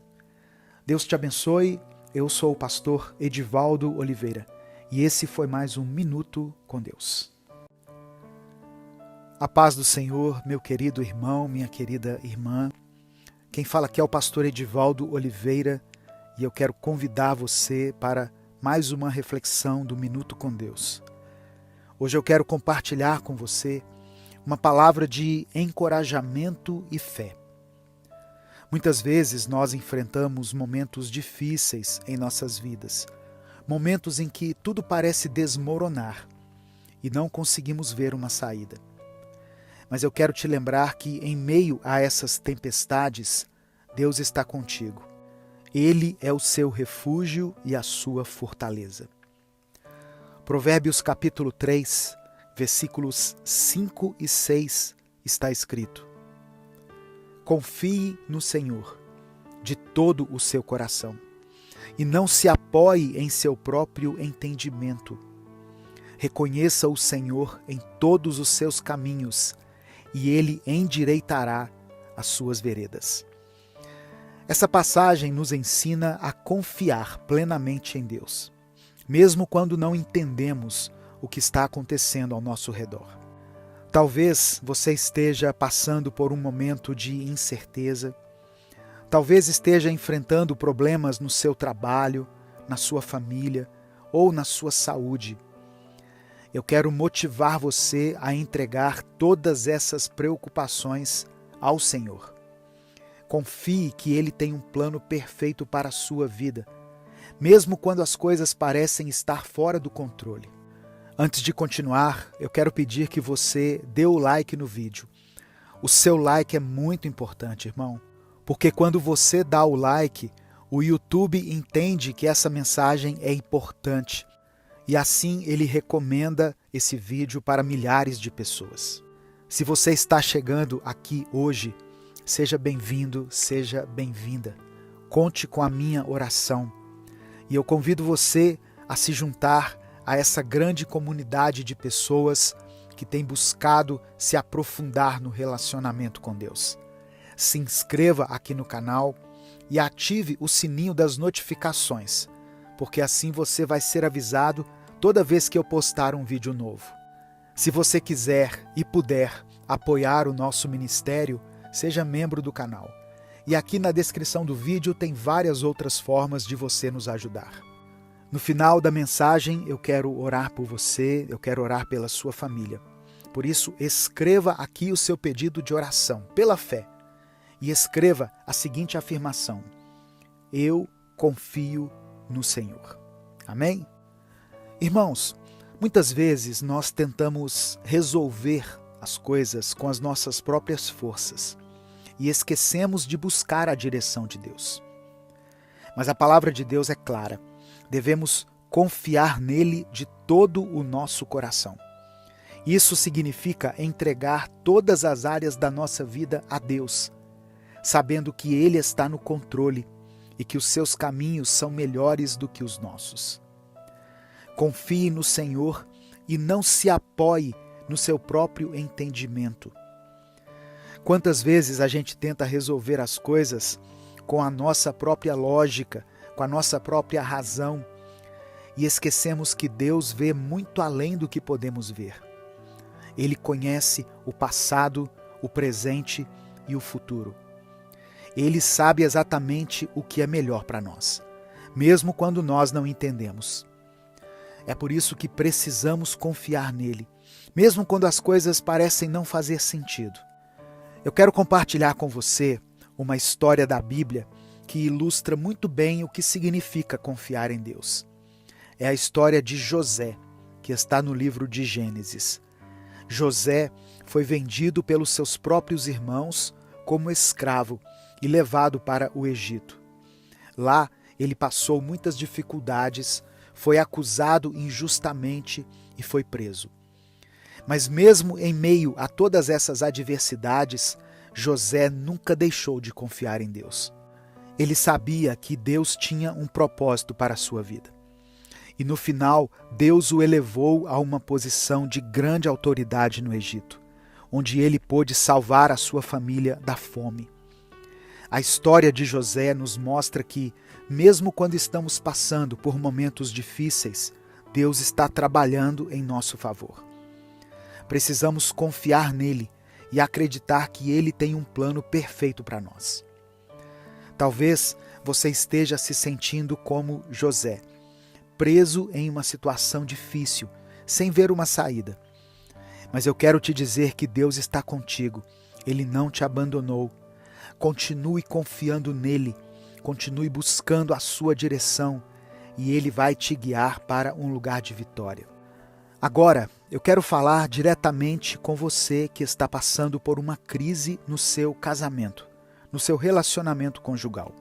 Deus te abençoe, eu sou o pastor Edivaldo Oliveira e esse foi mais um Minuto com Deus. A paz do Senhor, meu querido irmão, minha querida irmã. Quem fala aqui é o pastor Edivaldo Oliveira e eu quero convidar você para mais uma reflexão do Minuto com Deus. Hoje eu quero compartilhar com você uma palavra de encorajamento e fé. Muitas vezes nós enfrentamos momentos difíceis em nossas vidas, momentos em que tudo parece desmoronar e não conseguimos ver uma saída. Mas eu quero te lembrar que em meio a essas tempestades, Deus está contigo. Ele é o seu refúgio e a sua fortaleza. Provérbios capítulo 3, versículos 5 e 6 está escrito: Confie no Senhor de todo o seu coração e não se apoie em seu próprio entendimento. Reconheça o Senhor em todos os seus caminhos e Ele endireitará as suas veredas. Essa passagem nos ensina a confiar plenamente em Deus, mesmo quando não entendemos o que está acontecendo ao nosso redor. Talvez você esteja passando por um momento de incerteza, talvez esteja enfrentando problemas no seu trabalho, na sua família ou na sua saúde. Eu quero motivar você a entregar todas essas preocupações ao Senhor. Confie que Ele tem um plano perfeito para a sua vida, mesmo quando as coisas parecem estar fora do controle. Antes de continuar, eu quero pedir que você dê o like no vídeo. O seu like é muito importante, irmão, porque quando você dá o like, o YouTube entende que essa mensagem é importante e assim ele recomenda esse vídeo para milhares de pessoas. Se você está chegando aqui hoje, seja bem-vindo, seja bem-vinda. Conte com a minha oração e eu convido você a se juntar a essa grande comunidade de pessoas que tem buscado se aprofundar no relacionamento com Deus. Se inscreva aqui no canal e ative o sininho das notificações, porque assim você vai ser avisado toda vez que eu postar um vídeo novo. Se você quiser e puder apoiar o nosso ministério, seja membro do canal. E aqui na descrição do vídeo tem várias outras formas de você nos ajudar. No final da mensagem, eu quero orar por você, eu quero orar pela sua família. Por isso, escreva aqui o seu pedido de oração, pela fé. E escreva a seguinte afirmação: Eu confio no Senhor. Amém? Irmãos, muitas vezes nós tentamos resolver as coisas com as nossas próprias forças e esquecemos de buscar a direção de Deus. Mas a palavra de Deus é clara. Devemos confiar nele de todo o nosso coração. Isso significa entregar todas as áreas da nossa vida a Deus, sabendo que Ele está no controle e que os seus caminhos são melhores do que os nossos. Confie no Senhor e não se apoie no seu próprio entendimento. Quantas vezes a gente tenta resolver as coisas com a nossa própria lógica, com a nossa própria razão, e esquecemos que Deus vê muito além do que podemos ver. Ele conhece o passado, o presente e o futuro. Ele sabe exatamente o que é melhor para nós, mesmo quando nós não entendemos. É por isso que precisamos confiar nele, mesmo quando as coisas parecem não fazer sentido. Eu quero compartilhar com você uma história da Bíblia que ilustra muito bem o que significa confiar em Deus. É a história de José, que está no livro de Gênesis. José foi vendido pelos seus próprios irmãos como escravo e levado para o Egito. Lá, ele passou muitas dificuldades, foi acusado injustamente e foi preso. Mas mesmo em meio a todas essas adversidades, José nunca deixou de confiar em Deus. Ele sabia que Deus tinha um propósito para a sua vida. E no final, Deus o elevou a uma posição de grande autoridade no Egito, onde ele pôde salvar a sua família da fome. A história de José nos mostra que, mesmo quando estamos passando por momentos difíceis, Deus está trabalhando em nosso favor. Precisamos confiar nele e acreditar que ele tem um plano perfeito para nós. Talvez você esteja se sentindo como José, preso em uma situação difícil, sem ver uma saída. Mas eu quero te dizer que Deus está contigo, Ele não te abandonou. Continue confiando nele, continue buscando a sua direção e Ele vai te guiar para um lugar de vitória. Agora, eu quero falar diretamente com você que está passando por uma crise no seu casamento, no seu relacionamento conjugal.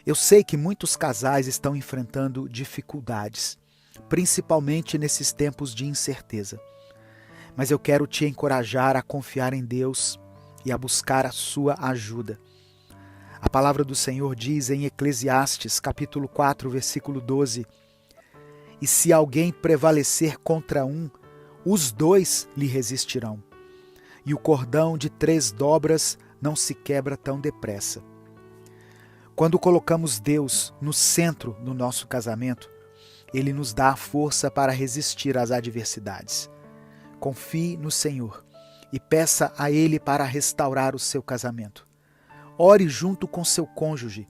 Eu sei que muitos casais estão enfrentando dificuldades, principalmente nesses tempos de incerteza. Mas eu quero te encorajar a confiar em Deus e a buscar a sua ajuda. A palavra do Senhor diz em Eclesiastes, capítulo 4, versículo 12: "E se alguém prevalecer contra um, os dois lhe resistirão. E o cordão de 3 dobras não se quebra tão depressa." Quando colocamos Deus no centro do nosso casamento, Ele nos dá a força para resistir às adversidades. Confie no Senhor e peça a Ele para restaurar o seu casamento. Ore junto com seu cônjuge,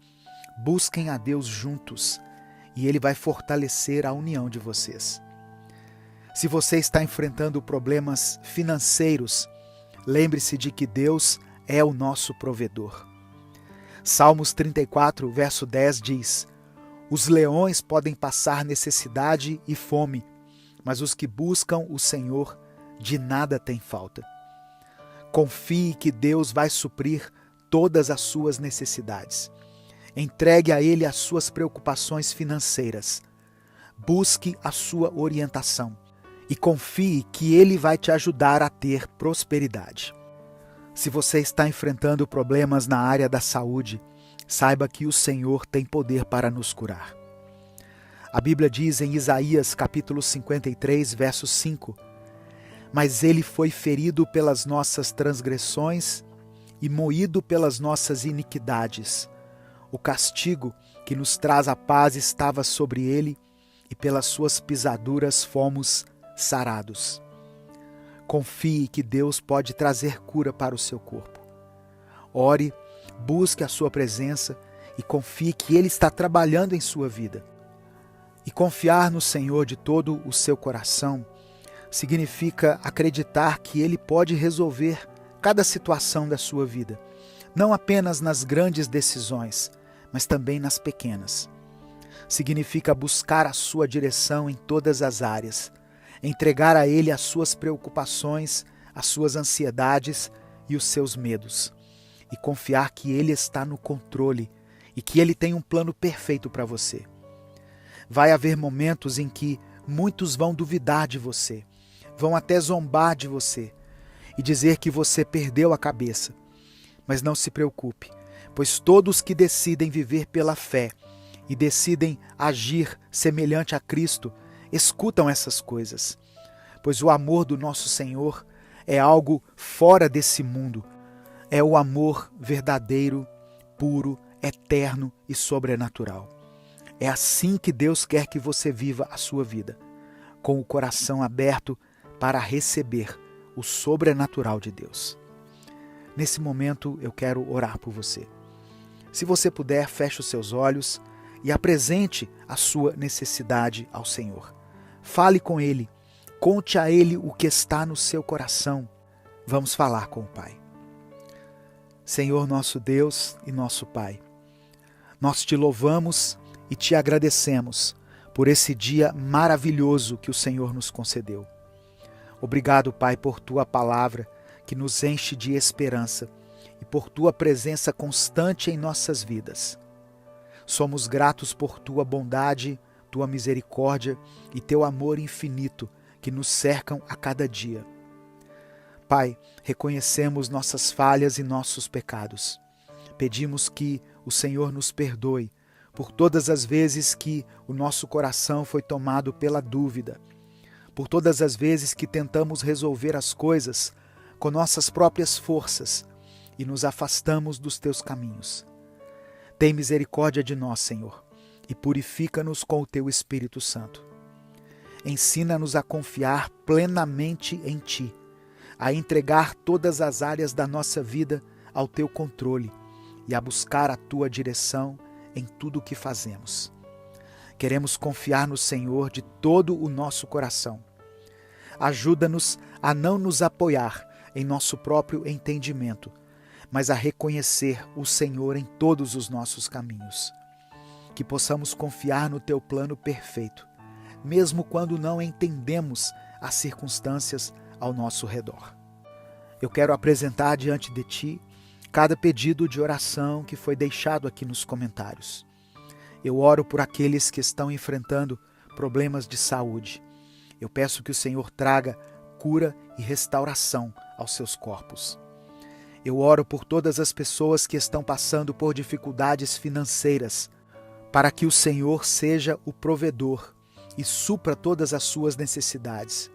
busquem a Deus juntos e Ele vai fortalecer a união de vocês. Se você está enfrentando problemas financeiros, lembre-se de que Deus é o nosso provedor. Salmos 34, verso 10 diz: "Os leões podem passar necessidade e fome, mas os que buscam o Senhor de nada têm falta." Confie que Deus vai suprir todas as suas necessidades. Entregue a Ele as suas preocupações financeiras. Busque a sua orientação e confie que Ele vai te ajudar a ter prosperidade. Se você está enfrentando problemas na área da saúde, saiba que o Senhor tem poder para nos curar. A Bíblia diz em Isaías capítulo 53, verso 5: "Mas ele foi ferido pelas nossas transgressões e moído pelas nossas iniquidades. O castigo que nos traz a paz estava sobre ele, e pelas suas pisaduras fomos sarados." Confie que Deus pode trazer cura para o seu corpo. Ore, busque a sua presença e confie que Ele está trabalhando em sua vida. E confiar no Senhor de todo o seu coração significa acreditar que Ele pode resolver cada situação da sua vida, não apenas nas grandes decisões, mas também nas pequenas. Significa buscar a sua direção em todas as áreas, entregar a Ele as suas preocupações, as suas ansiedades e os seus medos, e confiar que Ele está no controle e que Ele tem um plano perfeito para você. Vai haver momentos em que muitos vão duvidar de você, vão até zombar de você e dizer que você perdeu a cabeça. Mas não se preocupe, pois todos que decidem viver pela fé e decidem agir semelhante a Cristo, escutam essas coisas, pois o amor do nosso Senhor é algo fora desse mundo. É o amor verdadeiro, puro, eterno e sobrenatural. É assim que Deus quer que você viva a sua vida, com o coração aberto para receber o sobrenatural de Deus. Nesse momento eu quero orar por você. Se você puder, feche os seus olhos e apresente a sua necessidade ao Senhor. Fale com Ele, conte a Ele o que está no seu coração. Vamos falar com o Pai. Senhor nosso Deus e nosso Pai, nós te louvamos e te agradecemos por esse dia maravilhoso que o Senhor nos concedeu. Obrigado, Pai, por Tua palavra que nos enche de esperança e por Tua presença constante em nossas vidas. Somos gratos por Tua bondade, Tua misericórdia e Teu amor infinito que nos cercam a cada dia. Pai, reconhecemos nossas falhas e nossos pecados. Pedimos que o Senhor nos perdoe por todas as vezes que o nosso coração foi tomado pela dúvida, por todas as vezes que tentamos resolver as coisas com nossas próprias forças e nos afastamos dos Teus caminhos. Tem misericórdia de nós, Senhor, e purifica-nos com o Teu Espírito Santo. Ensina-nos a confiar plenamente em Ti, a entregar todas as áreas da nossa vida ao Teu controle e a buscar a Tua direção em tudo o que fazemos. Queremos confiar no Senhor de todo o nosso coração. Ajuda-nos a não nos apoiar em nosso próprio entendimento, mas a reconhecer o Senhor em todos os nossos caminhos. Que possamos confiar no Teu plano perfeito, mesmo quando não entendemos as circunstâncias ao nosso redor. Eu quero apresentar diante de Ti cada pedido de oração que foi deixado aqui nos comentários. Eu oro por aqueles que estão enfrentando problemas de saúde. Eu peço que o Senhor traga cura e restauração aos seus corpos. Eu oro por todas as pessoas que estão passando por dificuldades financeiras, para que o Senhor seja o provedor e supra todas as suas necessidades.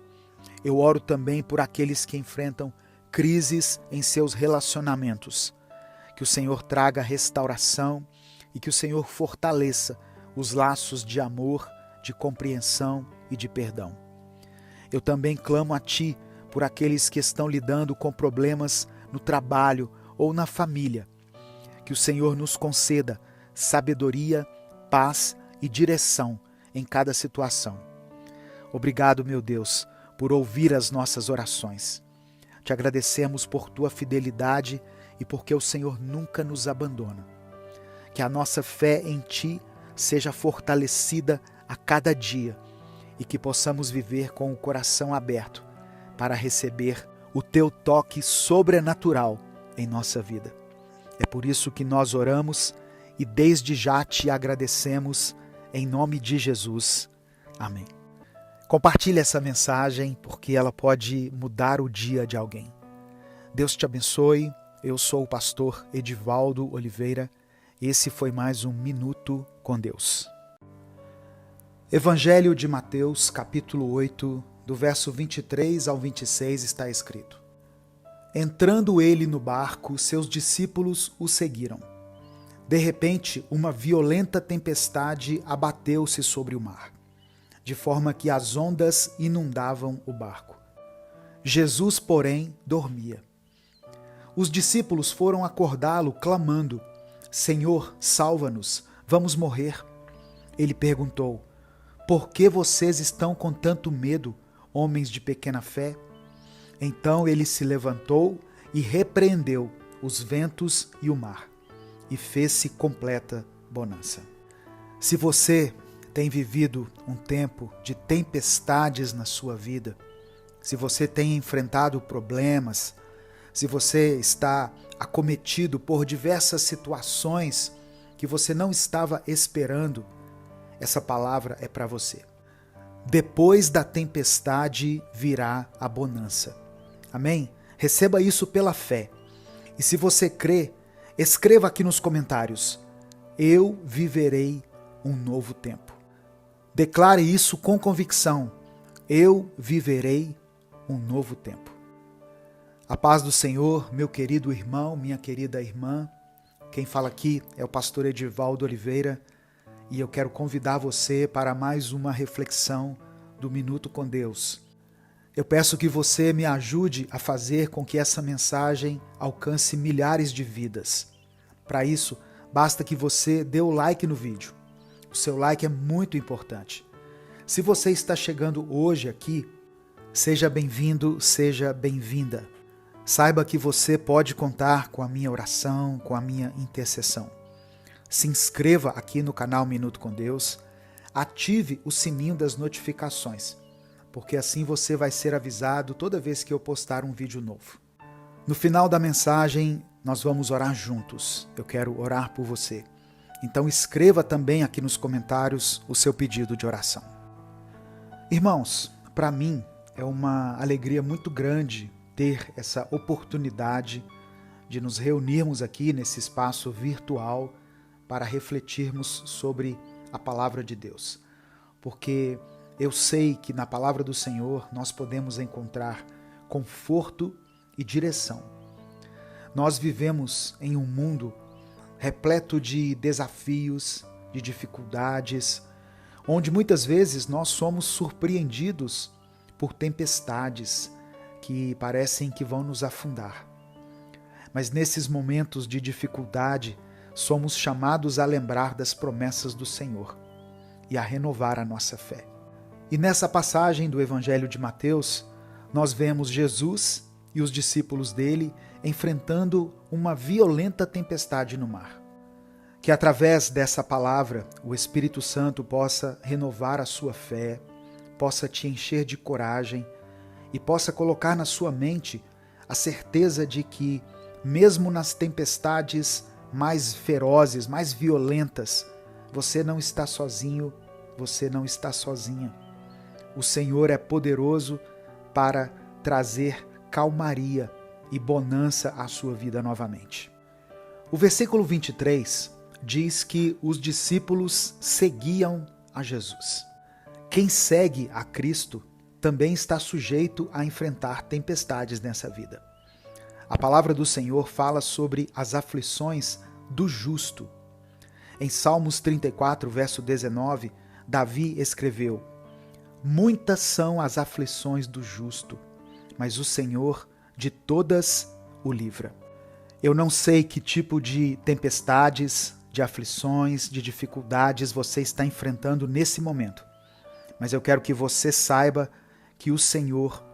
Eu oro também por aqueles que enfrentam crises em seus relacionamentos. Que o Senhor traga restauração e que o Senhor fortaleça os laços de amor, de compreensão e de perdão. Eu também clamo a Ti por aqueles que estão lidando com problemas no trabalho ou na família. Que o Senhor nos conceda sabedoria, paz e direção em cada situação. Obrigado, meu Deus, por ouvir as nossas orações. Te agradecemos por Tua fidelidade e porque o Senhor nunca nos abandona. Que a nossa fé em Ti seja fortalecida a cada dia e que possamos viver com o coração aberto para receber o Teu toque sobrenatural em nossa vida. É por isso que nós oramos e desde já Te agradecemos em nome de Jesus. Amém. Compartilhe essa mensagem porque ela pode mudar o dia de alguém. Deus te abençoe. Eu sou o pastor Edivaldo Oliveira. Esse foi mais um Minuto com Deus. Evangelho de Mateus, capítulo 8, do verso 23 ao 26 está escrito: Entrando ele no barco, seus discípulos o seguiram. De repente, uma violenta tempestade abateu-se sobre o mar, de forma que as ondas inundavam o barco. Jesus, porém, dormia. Os discípulos foram acordá-lo, clamando: Senhor, salva-nos, vamos morrer. Ele perguntou: Por que vocês estão com tanto medo, homens de pequena fé? Então ele se levantou e repreendeu os ventos e o mar, e fez-se completa bonança. Se você tem vivido um tempo de tempestades na sua vida, se você tem enfrentado problemas, se você está acometido por diversas situações que você não estava esperando, essa palavra é para você. Depois da tempestade virá a bonança. Amém? Receba isso pela fé. E se você crê, escreva aqui nos comentários: Eu viverei um novo tempo. Declare isso com convicção: Eu viverei um novo tempo. A paz do Senhor, meu querido irmão, minha querida irmã. Quem fala aqui é o pastor Edivaldo Oliveira e eu quero convidar você para mais uma reflexão do Minuto com Deus. Eu peço que você me ajude a fazer com que essa mensagem alcance milhares de vidas. Para isso, basta que você dê o like no vídeo. O seu like é muito importante. Se você está chegando hoje aqui, seja bem-vindo, seja bem-vinda. Saiba que você pode contar com a minha oração, com a minha intercessão. Se inscreva aqui no canal Minuto com Deus, ative o sininho das notificações, porque assim você vai ser avisado toda vez que eu postar um vídeo novo. No final da mensagem, nós vamos orar juntos. Eu quero orar por você. Então escreva também aqui nos comentários o seu pedido de oração. Irmãos, para mim é uma alegria muito grande ter essa oportunidade de nos reunirmos aqui nesse espaço virtual para refletirmos sobre a palavra de Deus. Porque eu sei que na palavra do Senhor nós podemos encontrar conforto e direção. Nós vivemos em um mundo repleto de desafios, de dificuldades, onde muitas vezes nós somos surpreendidos por tempestades que parecem que vão nos afundar. Mas nesses momentos de dificuldade, somos chamados a lembrar das promessas do Senhor e a renovar a nossa fé. E nessa passagem do Evangelho de Mateus, nós vemos Jesus e os discípulos dele enfrentando uma violenta tempestade no mar. Que através dessa palavra o Espírito Santo possa renovar a sua fé, possa te encher de coragem e possa colocar na sua mente a certeza de que, mesmo nas tempestades mais ferozes, mais violentas, você não está sozinho, você não está sozinha. O Senhor é poderoso para trazer calmaria e bonança à sua vida novamente. O versículo 23 diz que os discípulos seguiam a Jesus. Quem segue a Cristo também está sujeito a enfrentar tempestades nessa vida. A palavra do Senhor fala sobre as aflições do justo. Em Salmos 34, verso 19, Davi escreveu: muitas são as aflições do justo, mas o Senhor de todas o livra. Eu não sei que tipo de tempestades, de aflições, de dificuldades você está enfrentando nesse momento, mas eu quero que você saiba que o Senhor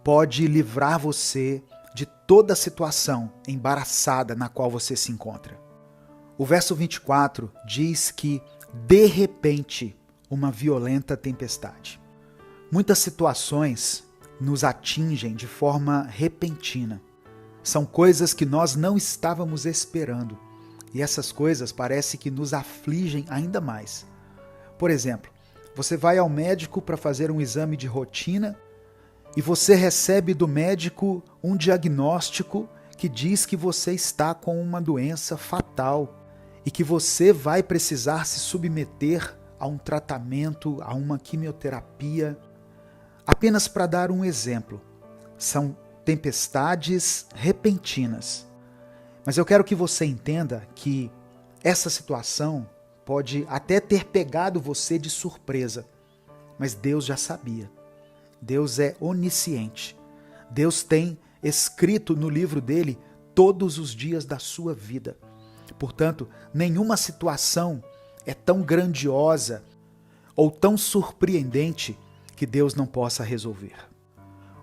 pode livrar você de toda a situação embaraçada na qual você se encontra. O verso 24 diz que, de repente, uma violenta tempestade. Muitas situações nos atingem de forma repentina. São coisas que nós não estávamos esperando. E essas coisas parece que nos afligem ainda mais. Por exemplo, você vai ao médico para fazer um exame de rotina e você recebe do médico um diagnóstico que diz que você está com uma doença fatal e que você vai precisar se submeter a um tratamento, a uma quimioterapia. Apenas para dar um exemplo, são tempestades repentinas. Mas eu quero que você entenda que essa situação pode até ter pegado você de surpresa, mas Deus já sabia. Deus é onisciente. Deus tem escrito no livro dele todos os dias da sua vida. Portanto, nenhuma situação é tão grandiosa ou tão surpreendente que Deus não possa resolver.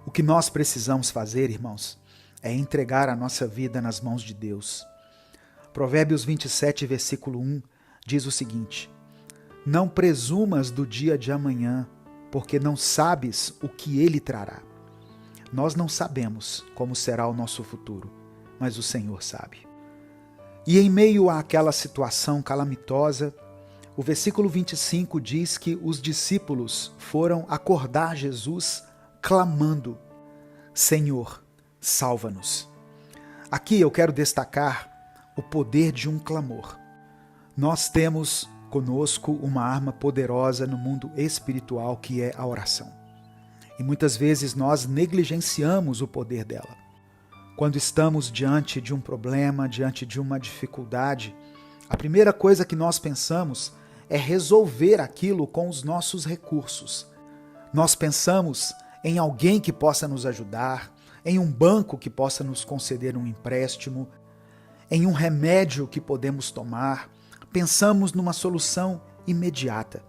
O que nós precisamos fazer, irmãos, é entregar a nossa vida nas mãos de Deus. Provérbios 27, versículo 1, diz o seguinte: não presumas do dia de amanhã, porque não sabes o que ele trará. Nós não sabemos como será o nosso futuro, mas o Senhor sabe. E em meio àquela situação calamitosa, o versículo 25 diz que os discípulos foram acordar Jesus clamando: Senhor, salva-nos. Aqui eu quero destacar o poder de um clamor. Nós temos conosco uma arma poderosa no mundo espiritual que é a oração. E muitas vezes nós negligenciamos o poder dela. Quando estamos diante de um problema, diante de uma dificuldade, a primeira coisa que nós pensamos é resolver aquilo com os nossos recursos. Nós pensamos em alguém que possa nos ajudar, em um banco que possa nos conceder um empréstimo, em um remédio que podemos tomar. Pensamos numa solução imediata.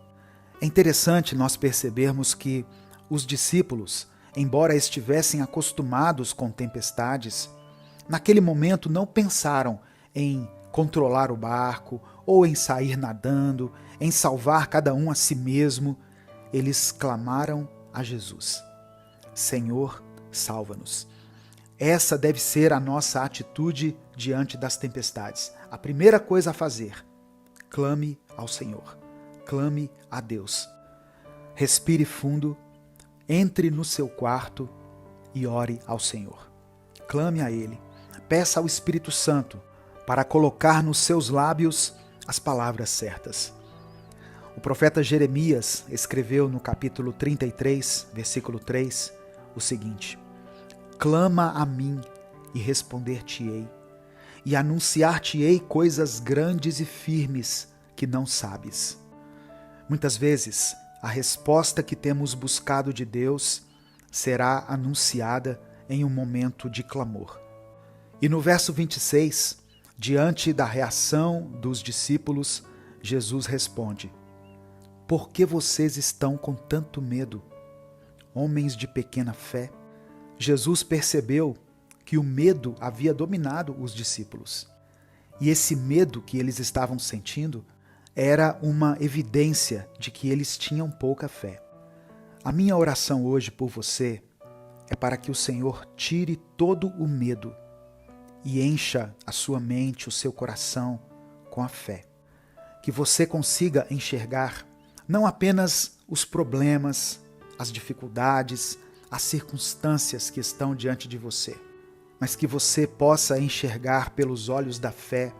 É interessante nós percebermos que os discípulos, embora estivessem acostumados com tempestades, naquele momento não pensaram em controlar o barco ou em sair nadando, em salvar cada um a si mesmo. Eles clamaram a Jesus: Senhor, salva-nos. Essa deve ser a nossa atitude diante das tempestades. A primeira coisa a fazer: clame ao Senhor, clame a Deus. Respire fundo, entre no seu quarto e ore ao Senhor. Clame a Ele, peça ao Espírito Santo para colocar nos seus lábios as palavras certas. O profeta Jeremias escreveu no capítulo 33, versículo 3, o seguinte: clama a mim e responder-te-ei, e anunciar-te-ei coisas grandes e firmes que não sabes. Muitas vezes, a resposta que temos buscado de Deus será anunciada em um momento de clamor. E no verso 26, diante da reação dos discípulos, Jesus responde: por que vocês estão com tanto medo, homens de pequena fé? Jesus percebeu que o medo havia dominado os discípulos. E esse medo que eles estavam sentindo era uma evidência de que eles tinham pouca fé. A minha oração hoje por você é para que o Senhor tire todo o medo e encha a sua mente, o seu coração com a fé. Que você consiga enxergar não apenas os problemas, as dificuldades, as circunstâncias que estão diante de você, mas que você possa enxergar pelos olhos da fé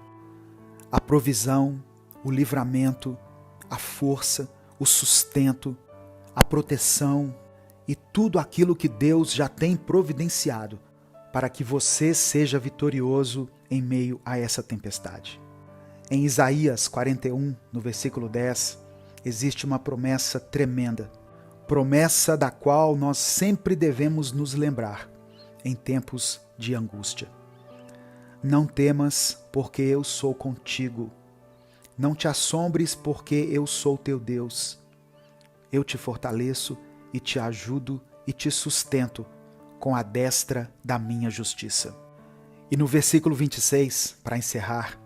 a provisão, o livramento, a força, o sustento, a proteção e tudo aquilo que Deus já tem providenciado para que você seja vitorioso em meio a essa tempestade. Em Isaías 41, no versículo 10, existe uma promessa tremenda, promessa da qual nós sempre devemos nos lembrar em tempos de angústia. Não temas, porque eu sou contigo. Não te assombres, porque eu sou teu Deus. Eu te fortaleço e te ajudo e te sustento com a destra da minha justiça. E no versículo 26, para encerrar,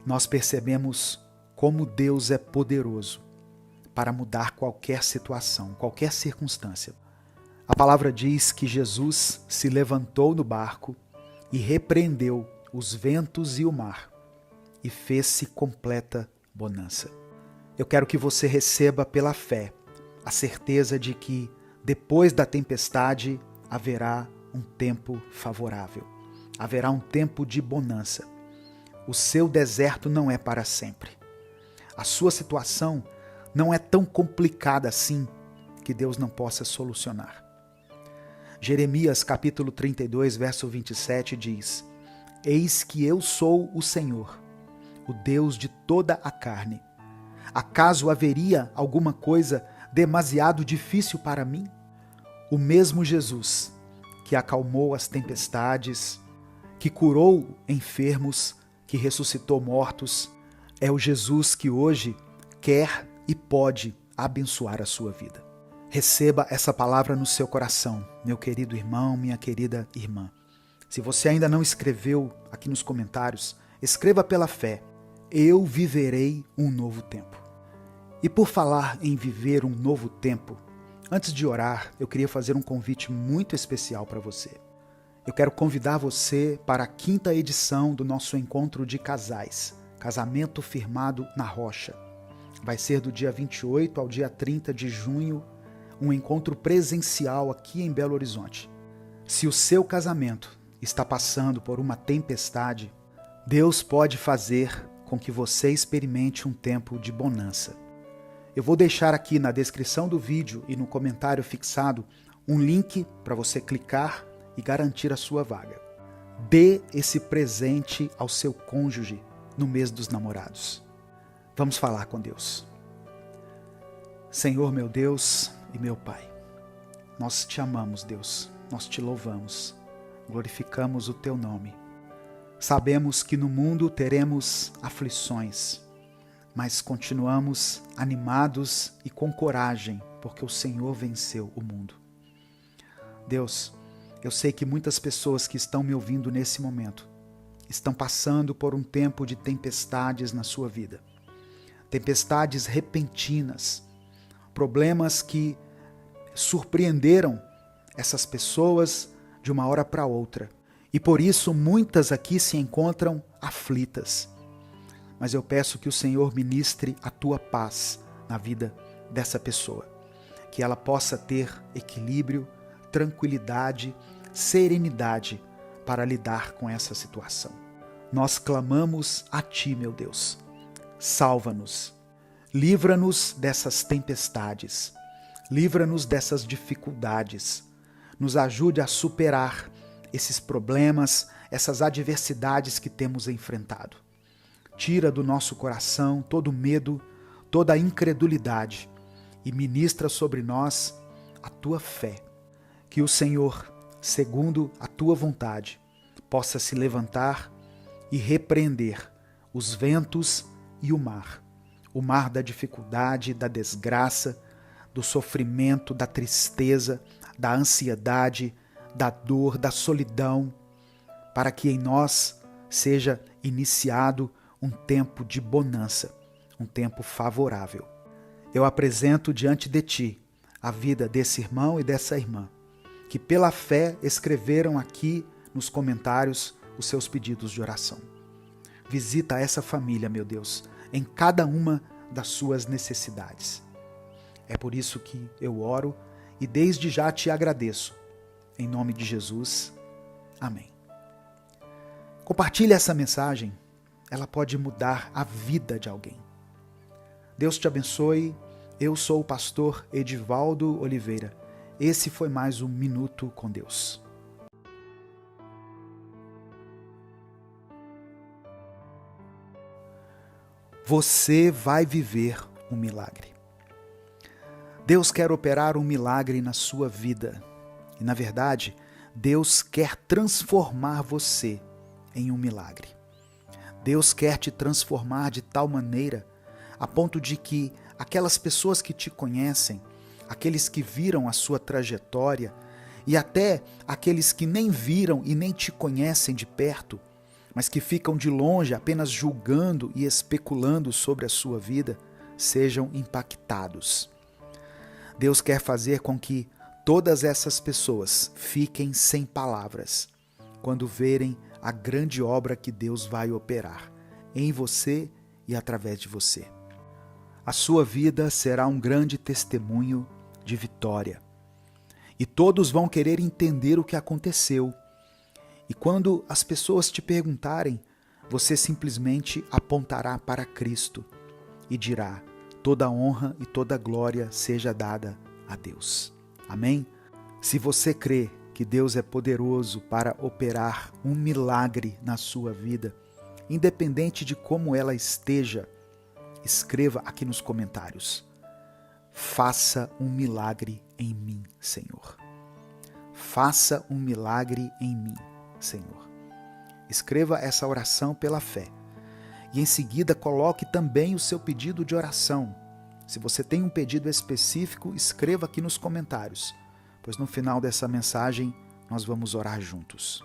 nós percebemos como Deus é poderoso para mudar qualquer situação, qualquer circunstância. A palavra diz que Jesus se levantou no barco e repreendeu os ventos e o mar, e fez-se completa bonança. Eu quero que você receba pela fé a certeza de que depois da tempestade haverá um tempo favorável, haverá um tempo de bonança. O seu deserto não é para sempre. A sua situação não é tão complicada assim que Deus não possa solucionar. Jeremias capítulo 32, verso 27 diz: Eis que eu sou o Senhor, o Deus de toda a carne. Acaso haveria alguma coisa demasiado difícil para mim? O mesmo Jesus que acalmou as tempestades, que curou enfermos, que ressuscitou mortos, é o Jesus que hoje quer e pode abençoar a sua vida. Receba essa palavra no seu coração, meu querido irmão, minha querida irmã. Se você ainda não escreveu aqui nos comentários, escreva pela fé: eu viverei um novo tempo. E por falar em viver um novo tempo, antes de orar, eu queria fazer um convite muito especial para você. Eu quero convidar você para a 5ª edição do nosso encontro de casais, Casamento Firmado na Rocha. Vai ser do dia 28 ao dia 30 de junho, um encontro presencial aqui em Belo Horizonte. Se o seu casamento está passando por uma tempestade, Deus pode fazer com que você experimente um tempo de bonança. Eu vou deixar aqui na descrição do vídeo e no comentário fixado um link para você clicar e garantir a sua vaga. Dê esse presente ao seu cônjuge no mês dos namorados. Vamos falar com Deus. Senhor, meu Deus e meu Pai, Nós te amamos, Deus, nós te louvamos, glorificamos o teu nome. Sabemos que no mundo teremos aflições, mas continuamos animados e com coragem, porque o Senhor venceu o mundo. Deus, eu sei que muitas pessoas que estão me ouvindo nesse momento estão passando por um tempo de tempestades na sua vida. Tempestades repentinas, problemas que surpreenderam essas pessoas de uma hora para outra. E por isso muitas aqui se encontram aflitas. Mas eu peço que o Senhor ministre a tua paz na vida dessa pessoa. Que ela possa ter equilíbrio, tranquilidade, serenidade para lidar com essa situação. Nós clamamos a ti, meu Deus. Salva-nos. Livra-nos dessas tempestades. Livra-nos dessas dificuldades. Nos ajude a superar esses problemas, essas adversidades que temos enfrentado. Tira do nosso coração todo o medo, toda a incredulidade e ministra sobre nós a tua fé. Que o Senhor, segundo a tua vontade, possa se levantar e repreender os ventos e o mar da dificuldade, da desgraça, do sofrimento, da tristeza, da ansiedade, da dor, da solidão, para que em nós seja iniciado um tempo de bonança, um tempo favorável. Eu apresento diante de ti a vida desse irmão e dessa irmã, que pela fé escreveram aqui nos comentários os seus pedidos de oração. Visita essa família, meu Deus, em cada uma das suas necessidades. É por isso que eu oro e desde já te agradeço. Em nome de Jesus. Amém. Compartilhe essa mensagem. Ela pode mudar a vida de alguém. Deus te abençoe. Eu sou o pastor Edivaldo Oliveira. Esse foi mais um Minuto com Deus. Você vai viver um milagre. Deus quer operar um milagre na sua vida. E, na verdade, Deus quer transformar você em um milagre. Deus quer te transformar de tal maneira a ponto de que aquelas pessoas que te conhecem, aqueles que viram a sua trajetória e até aqueles que nem viram e nem te conhecem de perto, mas que ficam de longe apenas julgando e especulando sobre a sua vida, sejam impactados. Deus quer fazer com que todas essas pessoas fiquem sem palavras quando verem a grande obra que Deus vai operar em você e através de você. A sua vida será um grande testemunho de vitória. E todos vão querer entender o que aconteceu. E quando as pessoas te perguntarem, você simplesmente apontará para Cristo e dirá: toda honra e toda glória seja dada a Deus. Amém? Se você crê que Deus é poderoso para operar um milagre na sua vida, independente de como ela esteja, escreva aqui nos comentários: faça um milagre em mim, Senhor. Faça um milagre em mim, Senhor. Escreva essa oração pela fé. E em seguida coloque também o seu pedido de oração. Se você tem um pedido específico, escreva aqui nos comentários, pois no final dessa mensagem nós vamos orar juntos.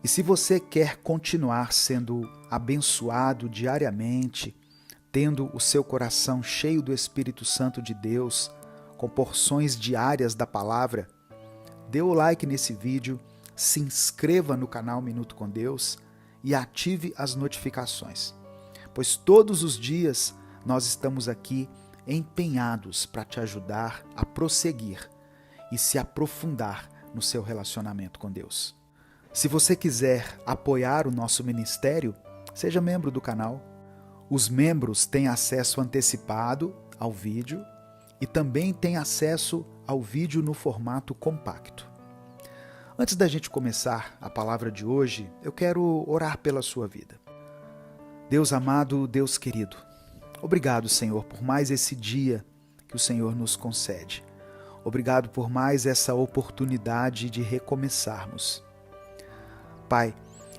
E se você quer continuar sendo abençoado diariamente, tendo o seu coração cheio do Espírito Santo de Deus, com porções diárias da palavra, dê o like nesse vídeo, se inscreva no canal Minuto com Deus e ative as notificações, pois todos os dias nós estamos aqui empenhados para te ajudar a prosseguir e se aprofundar no seu relacionamento com Deus. Se você quiser apoiar o nosso ministério, seja membro do canal. Os membros têm acesso antecipado ao vídeo e também têm acesso ao vídeo no formato compacto. Antes da gente começar a palavra de hoje, eu quero orar pela sua vida. Deus amado, Deus querido, obrigado, Senhor, por mais esse dia que o Senhor nos concede. Obrigado por mais essa oportunidade de recomeçarmos. Pai,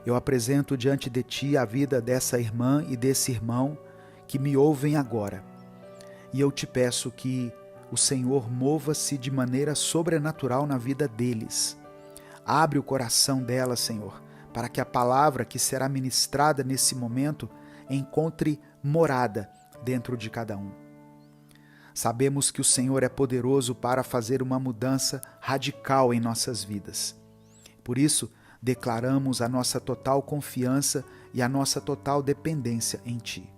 eu apresento diante de Ti a vida dessa irmã e desse irmão que me ouvem agora. E eu te peço que o Senhor mova-se de maneira sobrenatural na vida deles. Abre o coração delas, Senhor, para que a palavra que será ministrada nesse momento encontre morada dentro de cada um. Sabemos que o Senhor é poderoso para fazer uma mudança radical em nossas vidas. Por isso, declaramos a nossa total confiança e a nossa total dependência em Ti.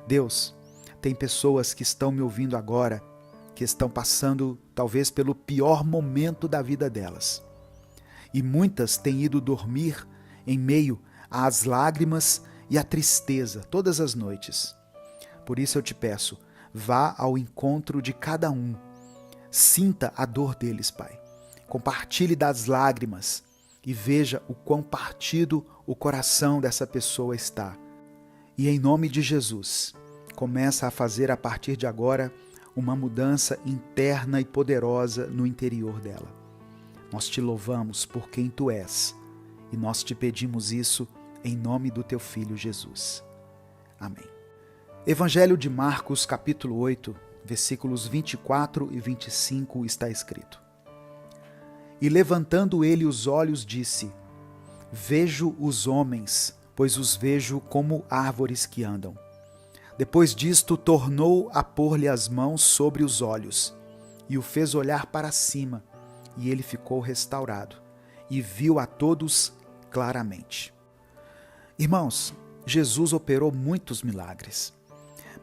Deus, tem pessoas que estão me ouvindo agora, que estão passando talvez pelo pior momento da vida delas. E muitas têm ido dormir em meio às lágrimas e à tristeza todas as noites. Por isso eu te peço, vá ao encontro de cada um. Sinta a dor deles, Pai. Compartilhe das lágrimas e veja o quão partido o coração dessa pessoa está. E em nome de Jesus, começa a fazer a partir de agora uma mudança interna e poderosa no interior dela. Nós te louvamos por quem Tu és e nós te pedimos isso em nome do Teu Filho Jesus. Amém. Evangelho de Marcos, capítulo 8, versículos 24 e 25 está escrito: E levantando ele os olhos, disse: Vejo os homens, pois os vejo como árvores que andam. Depois disto, tornou a pôr-lhe as mãos sobre os olhos, e o fez olhar para cima, e ele ficou restaurado, e viu a todos claramente. Irmãos, Jesus operou muitos milagres.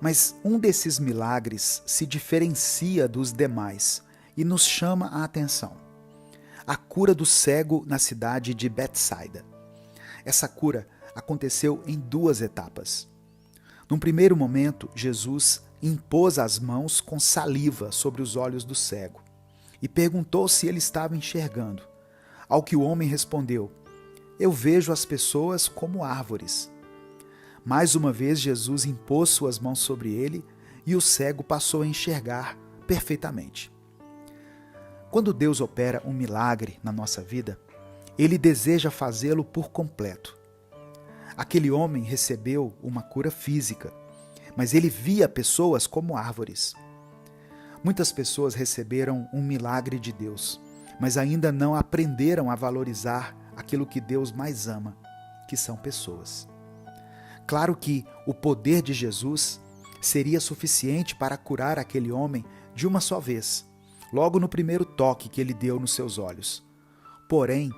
Mas um desses milagres se diferencia dos demais e nos chama a atenção. A cura do cego na cidade de Betsaida. Essa cura aconteceu em 2 etapas. Num primeiro momento, Jesus impôs as mãos com saliva sobre os olhos do cego e perguntou se ele estava enxergando. Ao que o homem respondeu: Eu vejo as pessoas como árvores. Mais uma vez, Jesus impôs suas mãos sobre ele e o cego passou a enxergar perfeitamente. Quando Deus opera um milagre na nossa vida, Ele deseja fazê-lo por completo. Aquele homem recebeu uma cura física, mas ele via pessoas como árvores. Muitas pessoas receberam um milagre de Deus, mas ainda não aprenderam a valorizar aquilo que Deus mais ama, que são pessoas. Claro que o poder de Jesus seria suficiente para curar aquele homem de uma só vez, logo no primeiro toque que ele deu nos seus olhos. Porém,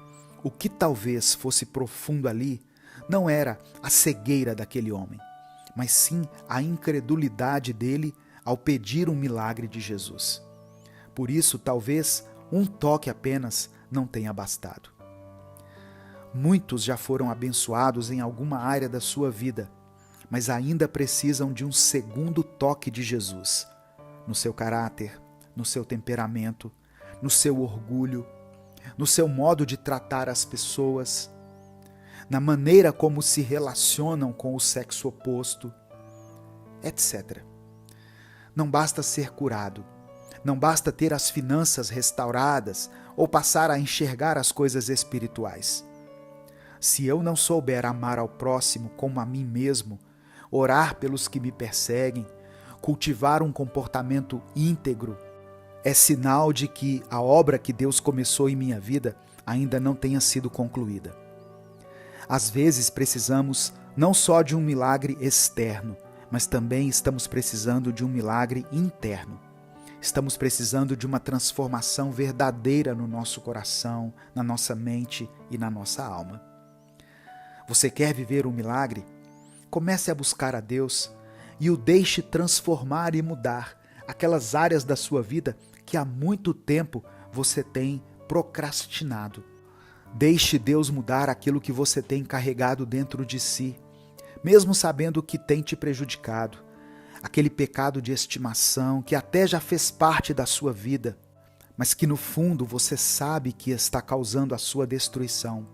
o que talvez fosse profundo ali não era a cegueira daquele homem, mas sim a incredulidade dele ao pedir um milagre de Jesus. Por isso, talvez um toque apenas não tenha bastado. Muitos já foram abençoados em alguma área da sua vida, mas ainda precisam de um segundo toque de Jesus, no seu caráter, no seu temperamento, no seu orgulho, no seu modo de tratar as pessoas, na maneira como se relacionam com o sexo oposto, etc. Não basta ser curado, não basta ter as finanças restauradas ou passar a enxergar as coisas espirituais. Se eu não souber amar ao próximo como a mim mesmo, orar pelos que me perseguem, cultivar um comportamento íntegro, é sinal de que a obra que Deus começou em minha vida ainda não tenha sido concluída. Às vezes precisamos não só de um milagre externo, mas também estamos precisando de um milagre interno. Estamos precisando de uma transformação verdadeira no nosso coração, na nossa mente e na nossa alma. Você quer viver um milagre? Comece a buscar a Deus e o deixe transformar e mudar aquelas áreas da sua vida que há muito tempo você tem procrastinado. Deixe Deus mudar aquilo que você tem carregado dentro de si, mesmo sabendo que tem te prejudicado. Aquele pecado de estimação que até já fez parte da sua vida, mas que no fundo você sabe que está causando a sua destruição.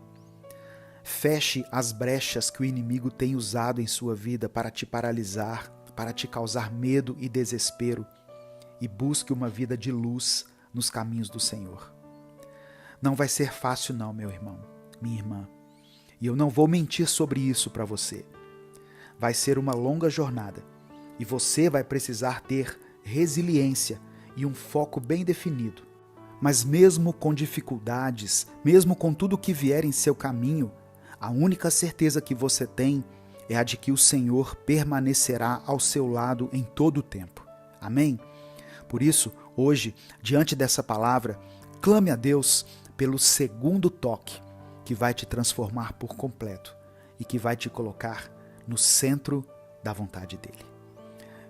Feche as brechas que o inimigo tem usado em sua vida para te paralisar, para te causar medo e desespero, e busque uma vida de luz nos caminhos do Senhor. Não vai ser fácil não, meu irmão, minha irmã. E eu não vou mentir sobre isso para você. Vai ser uma longa jornada e você vai precisar ter resiliência e um foco bem definido. Mas mesmo com dificuldades, mesmo com tudo que vier em seu caminho, a única certeza que você tem é a de que o Senhor permanecerá ao seu lado em todo o tempo. Amém? Por isso, hoje, diante dessa palavra, clame a Deus pelo segundo toque que vai te transformar por completo e que vai te colocar no centro da vontade dele.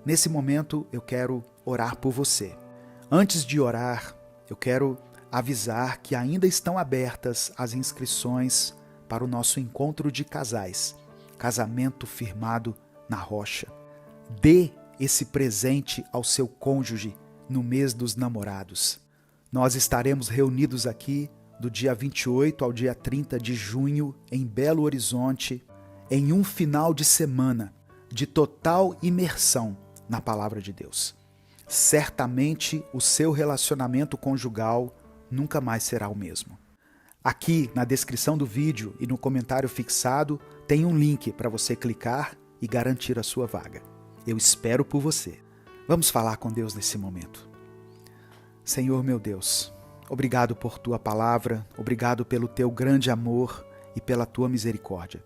Nesse momento, eu quero orar por você. Antes de orar, eu quero avisar que ainda estão abertas as inscrições para o nosso encontro de casais, casamento firmado na rocha. Dê esse presente ao seu cônjuge no mês dos namorados. Nós estaremos reunidos aqui do dia 28 ao dia 30 de junho em Belo Horizonte, em um final de semana de total imersão na Palavra de Deus. Certamente o seu relacionamento conjugal nunca mais será o mesmo. Aqui na descrição do vídeo e no comentário fixado tem um link para você clicar e garantir a sua vaga. Eu espero por você. Vamos falar com Deus nesse momento. Senhor meu Deus, obrigado por tua palavra, obrigado pelo teu grande amor e pela tua misericórdia.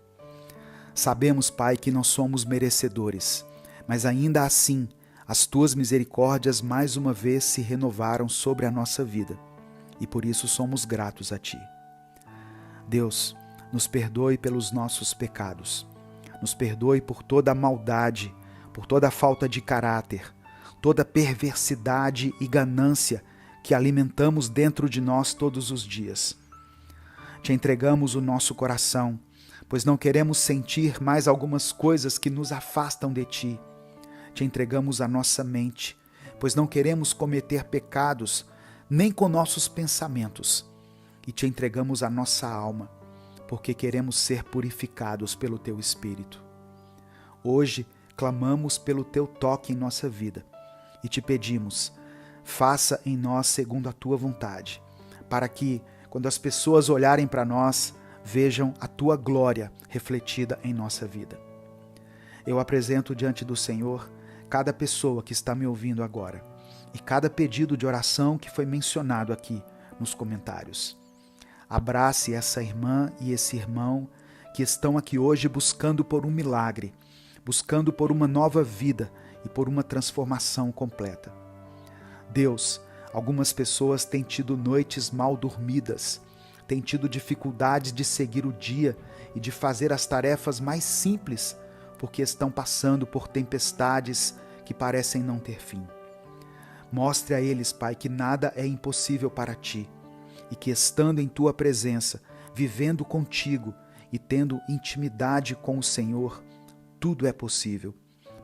Sabemos, Pai, que não somos merecedores, mas ainda assim as tuas misericórdias mais uma vez se renovaram sobre a nossa vida e por isso somos gratos a Ti. Deus, nos perdoe pelos nossos pecados, nos perdoe por toda a maldade, por toda a falta de caráter, toda a perversidade e ganância que alimentamos dentro de nós todos os dias. Te entregamos o nosso coração, pois não queremos sentir mais algumas coisas que nos afastam de Ti. Te entregamos a nossa mente, pois não queremos cometer pecados nem com nossos pensamentos. E te entregamos a nossa alma, porque queremos ser purificados pelo Teu Espírito. Hoje, clamamos pelo Teu toque em nossa vida e te pedimos, faça em nós segundo a Tua vontade, para que, quando as pessoas olharem para nós, vejam a Tua glória refletida em nossa vida. Eu apresento diante do Senhor cada pessoa que está me ouvindo agora e cada pedido de oração que foi mencionado aqui nos comentários. Abrace essa irmã e esse irmão que estão aqui hoje buscando por um milagre, buscando por uma nova vida e por uma transformação completa. Deus, algumas pessoas têm tido noites mal dormidas, têm tido dificuldades de seguir o dia e de fazer as tarefas mais simples, porque estão passando por tempestades que parecem não ter fim. Mostre a eles, Pai, que nada é impossível para Ti e que estando em Tua presença, vivendo contigo e tendo intimidade com o Senhor, tudo é possível,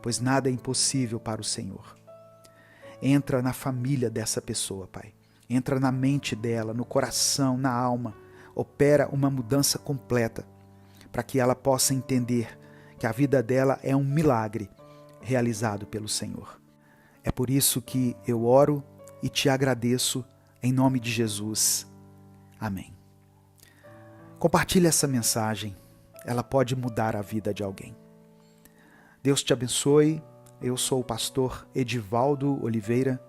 pois nada é impossível para o Senhor. Entra na família dessa pessoa, Pai. Entra na mente dela, no coração, na alma. Opera uma mudança completa para que ela possa entender que a vida dela é um milagre realizado pelo Senhor. É por isso que eu oro e te agradeço em nome de Jesus. Amém. Compartilhe essa mensagem, ela pode mudar a vida de alguém. Deus te abençoe. Eu sou o pastor Edivaldo Oliveira.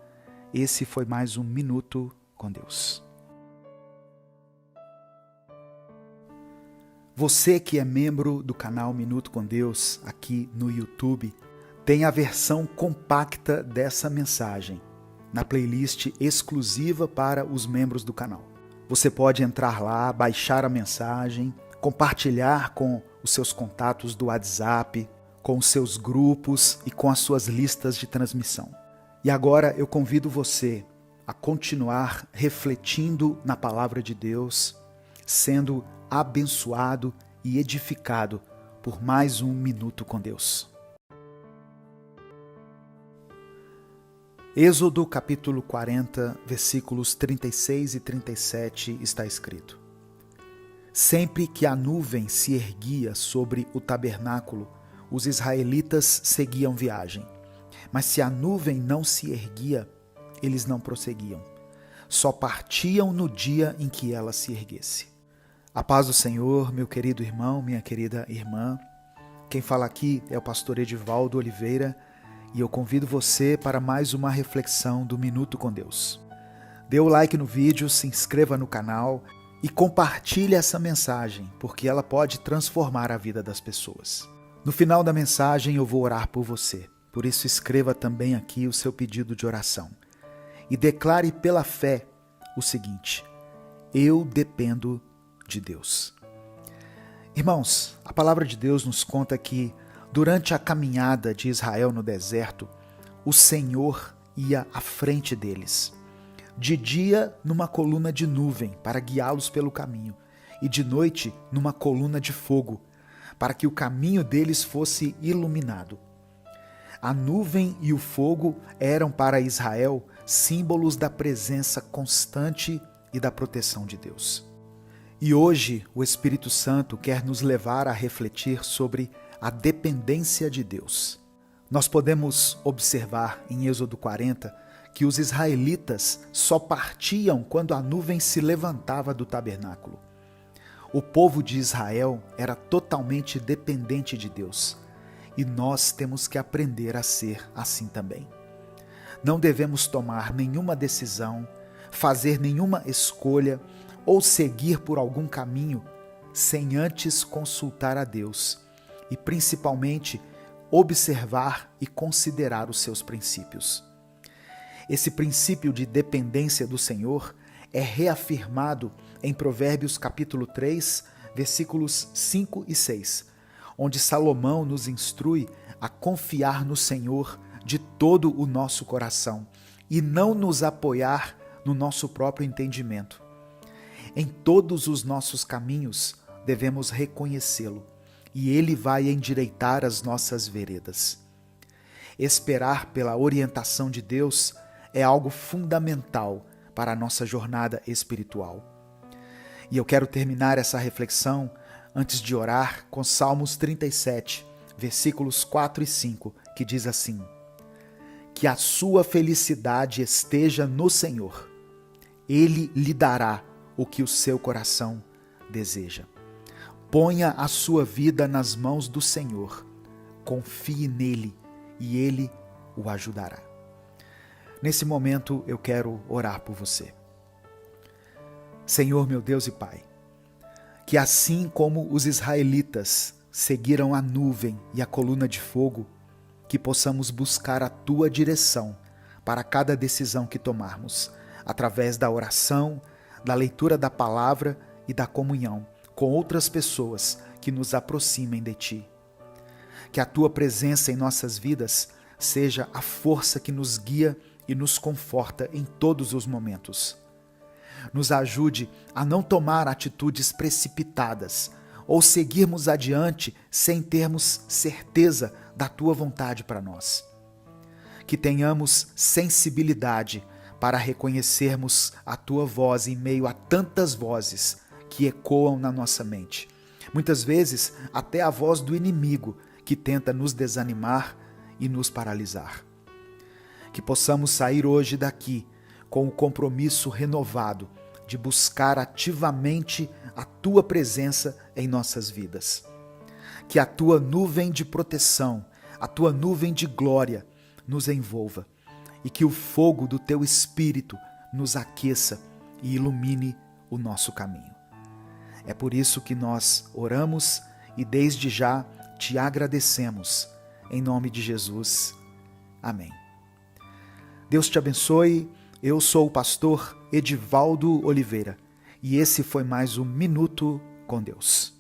Esse foi mais um Minuto com Deus. Você que é membro do canal Minuto com Deus aqui no YouTube, tem a versão compacta dessa mensagem na playlist exclusiva para os membros do canal. Você pode entrar lá, baixar a mensagem, compartilhar com os seus contatos do WhatsApp, com os seus grupos e com as suas listas de transmissão. E agora eu convido você a continuar refletindo na palavra de Deus, sendo abençoado e edificado por mais um Minuto com Deus. Êxodo capítulo 40, versículos 36 e 37 está escrito: Sempre que a nuvem se erguia sobre o tabernáculo, os israelitas seguiam viagem. Mas se a nuvem não se erguia, eles não prosseguiam. Só partiam no dia em que ela se erguesse. A paz do Senhor, meu querido irmão, minha querida irmã. Quem fala aqui é o pastor Edivaldo Oliveira e eu convido você para mais uma reflexão do Minuto com Deus. Dê o like no vídeo, se inscreva no canal e compartilhe essa mensagem, porque ela pode transformar a vida das pessoas. No final da mensagem eu vou orar por você, por isso escreva também aqui o seu pedido de oração. E declare pela fé o seguinte: eu dependo de Deus. Irmãos, a palavra de Deus nos conta que durante a caminhada de Israel no deserto, o Senhor ia à frente deles. De dia, numa coluna de nuvem para guiá-los pelo caminho, e de noite, numa coluna de fogo, para que o caminho deles fosse iluminado. A nuvem e o fogo eram para Israel símbolos da presença constante e da proteção de Deus. E hoje o Espírito Santo quer nos levar a refletir sobre a dependência de Deus. Nós podemos observar em Êxodo 40 que os israelitas só partiam quando a nuvem se levantava do tabernáculo. O povo de Israel era totalmente dependente de Deus e nós temos que aprender a ser assim também. Não devemos tomar nenhuma decisão, fazer nenhuma escolha ou seguir por algum caminho sem antes consultar a Deus e principalmente observar e considerar os seus princípios. Esse princípio de dependência do Senhor é reafirmado em Provérbios capítulo 3, versículos 5 e 6, onde Salomão nos instrui a confiar no Senhor de todo o nosso coração e não nos apoiar no nosso próprio entendimento. Em todos os nossos caminhos devemos reconhecê-lo e ele vai endireitar as nossas veredas. Esperar pela orientação de Deus é algo fundamental para a nossa jornada espiritual. E eu quero terminar essa reflexão, antes de orar, com Salmos 37, versículos 4 e 5, que diz assim: que a sua felicidade esteja no Senhor, Ele lhe dará o que o seu coração deseja. Ponha a sua vida nas mãos do Senhor, confie nele e Ele o ajudará. Nesse momento eu quero orar por você. Senhor, meu Deus e Pai, que assim como os israelitas seguiram a nuvem e a coluna de fogo, que possamos buscar a Tua direção para cada decisão que tomarmos, através da oração, da leitura da palavra e da comunhão com outras pessoas que nos aproximem de Ti. Que a Tua presença em nossas vidas seja a força que nos guia e nos conforta em todos os momentos. Nos ajude a não tomar atitudes precipitadas ou seguirmos adiante sem termos certeza da Tua vontade para nós. Que tenhamos sensibilidade para reconhecermos a Tua voz em meio a tantas vozes que ecoam na nossa mente. Muitas vezes até a voz do inimigo que tenta nos desanimar e nos paralisar. Que possamos sair hoje daqui com o compromisso renovado de buscar ativamente a Tua presença em nossas vidas. Que a Tua nuvem de proteção, a Tua nuvem de glória nos envolva e que o fogo do Teu Espírito nos aqueça e ilumine o nosso caminho. É por isso que nós oramos e desde já Te agradecemos. Em nome de Jesus. Amém. Deus te abençoe. Eu sou o pastor Edivaldo Oliveira e esse foi mais um Minuto com Deus.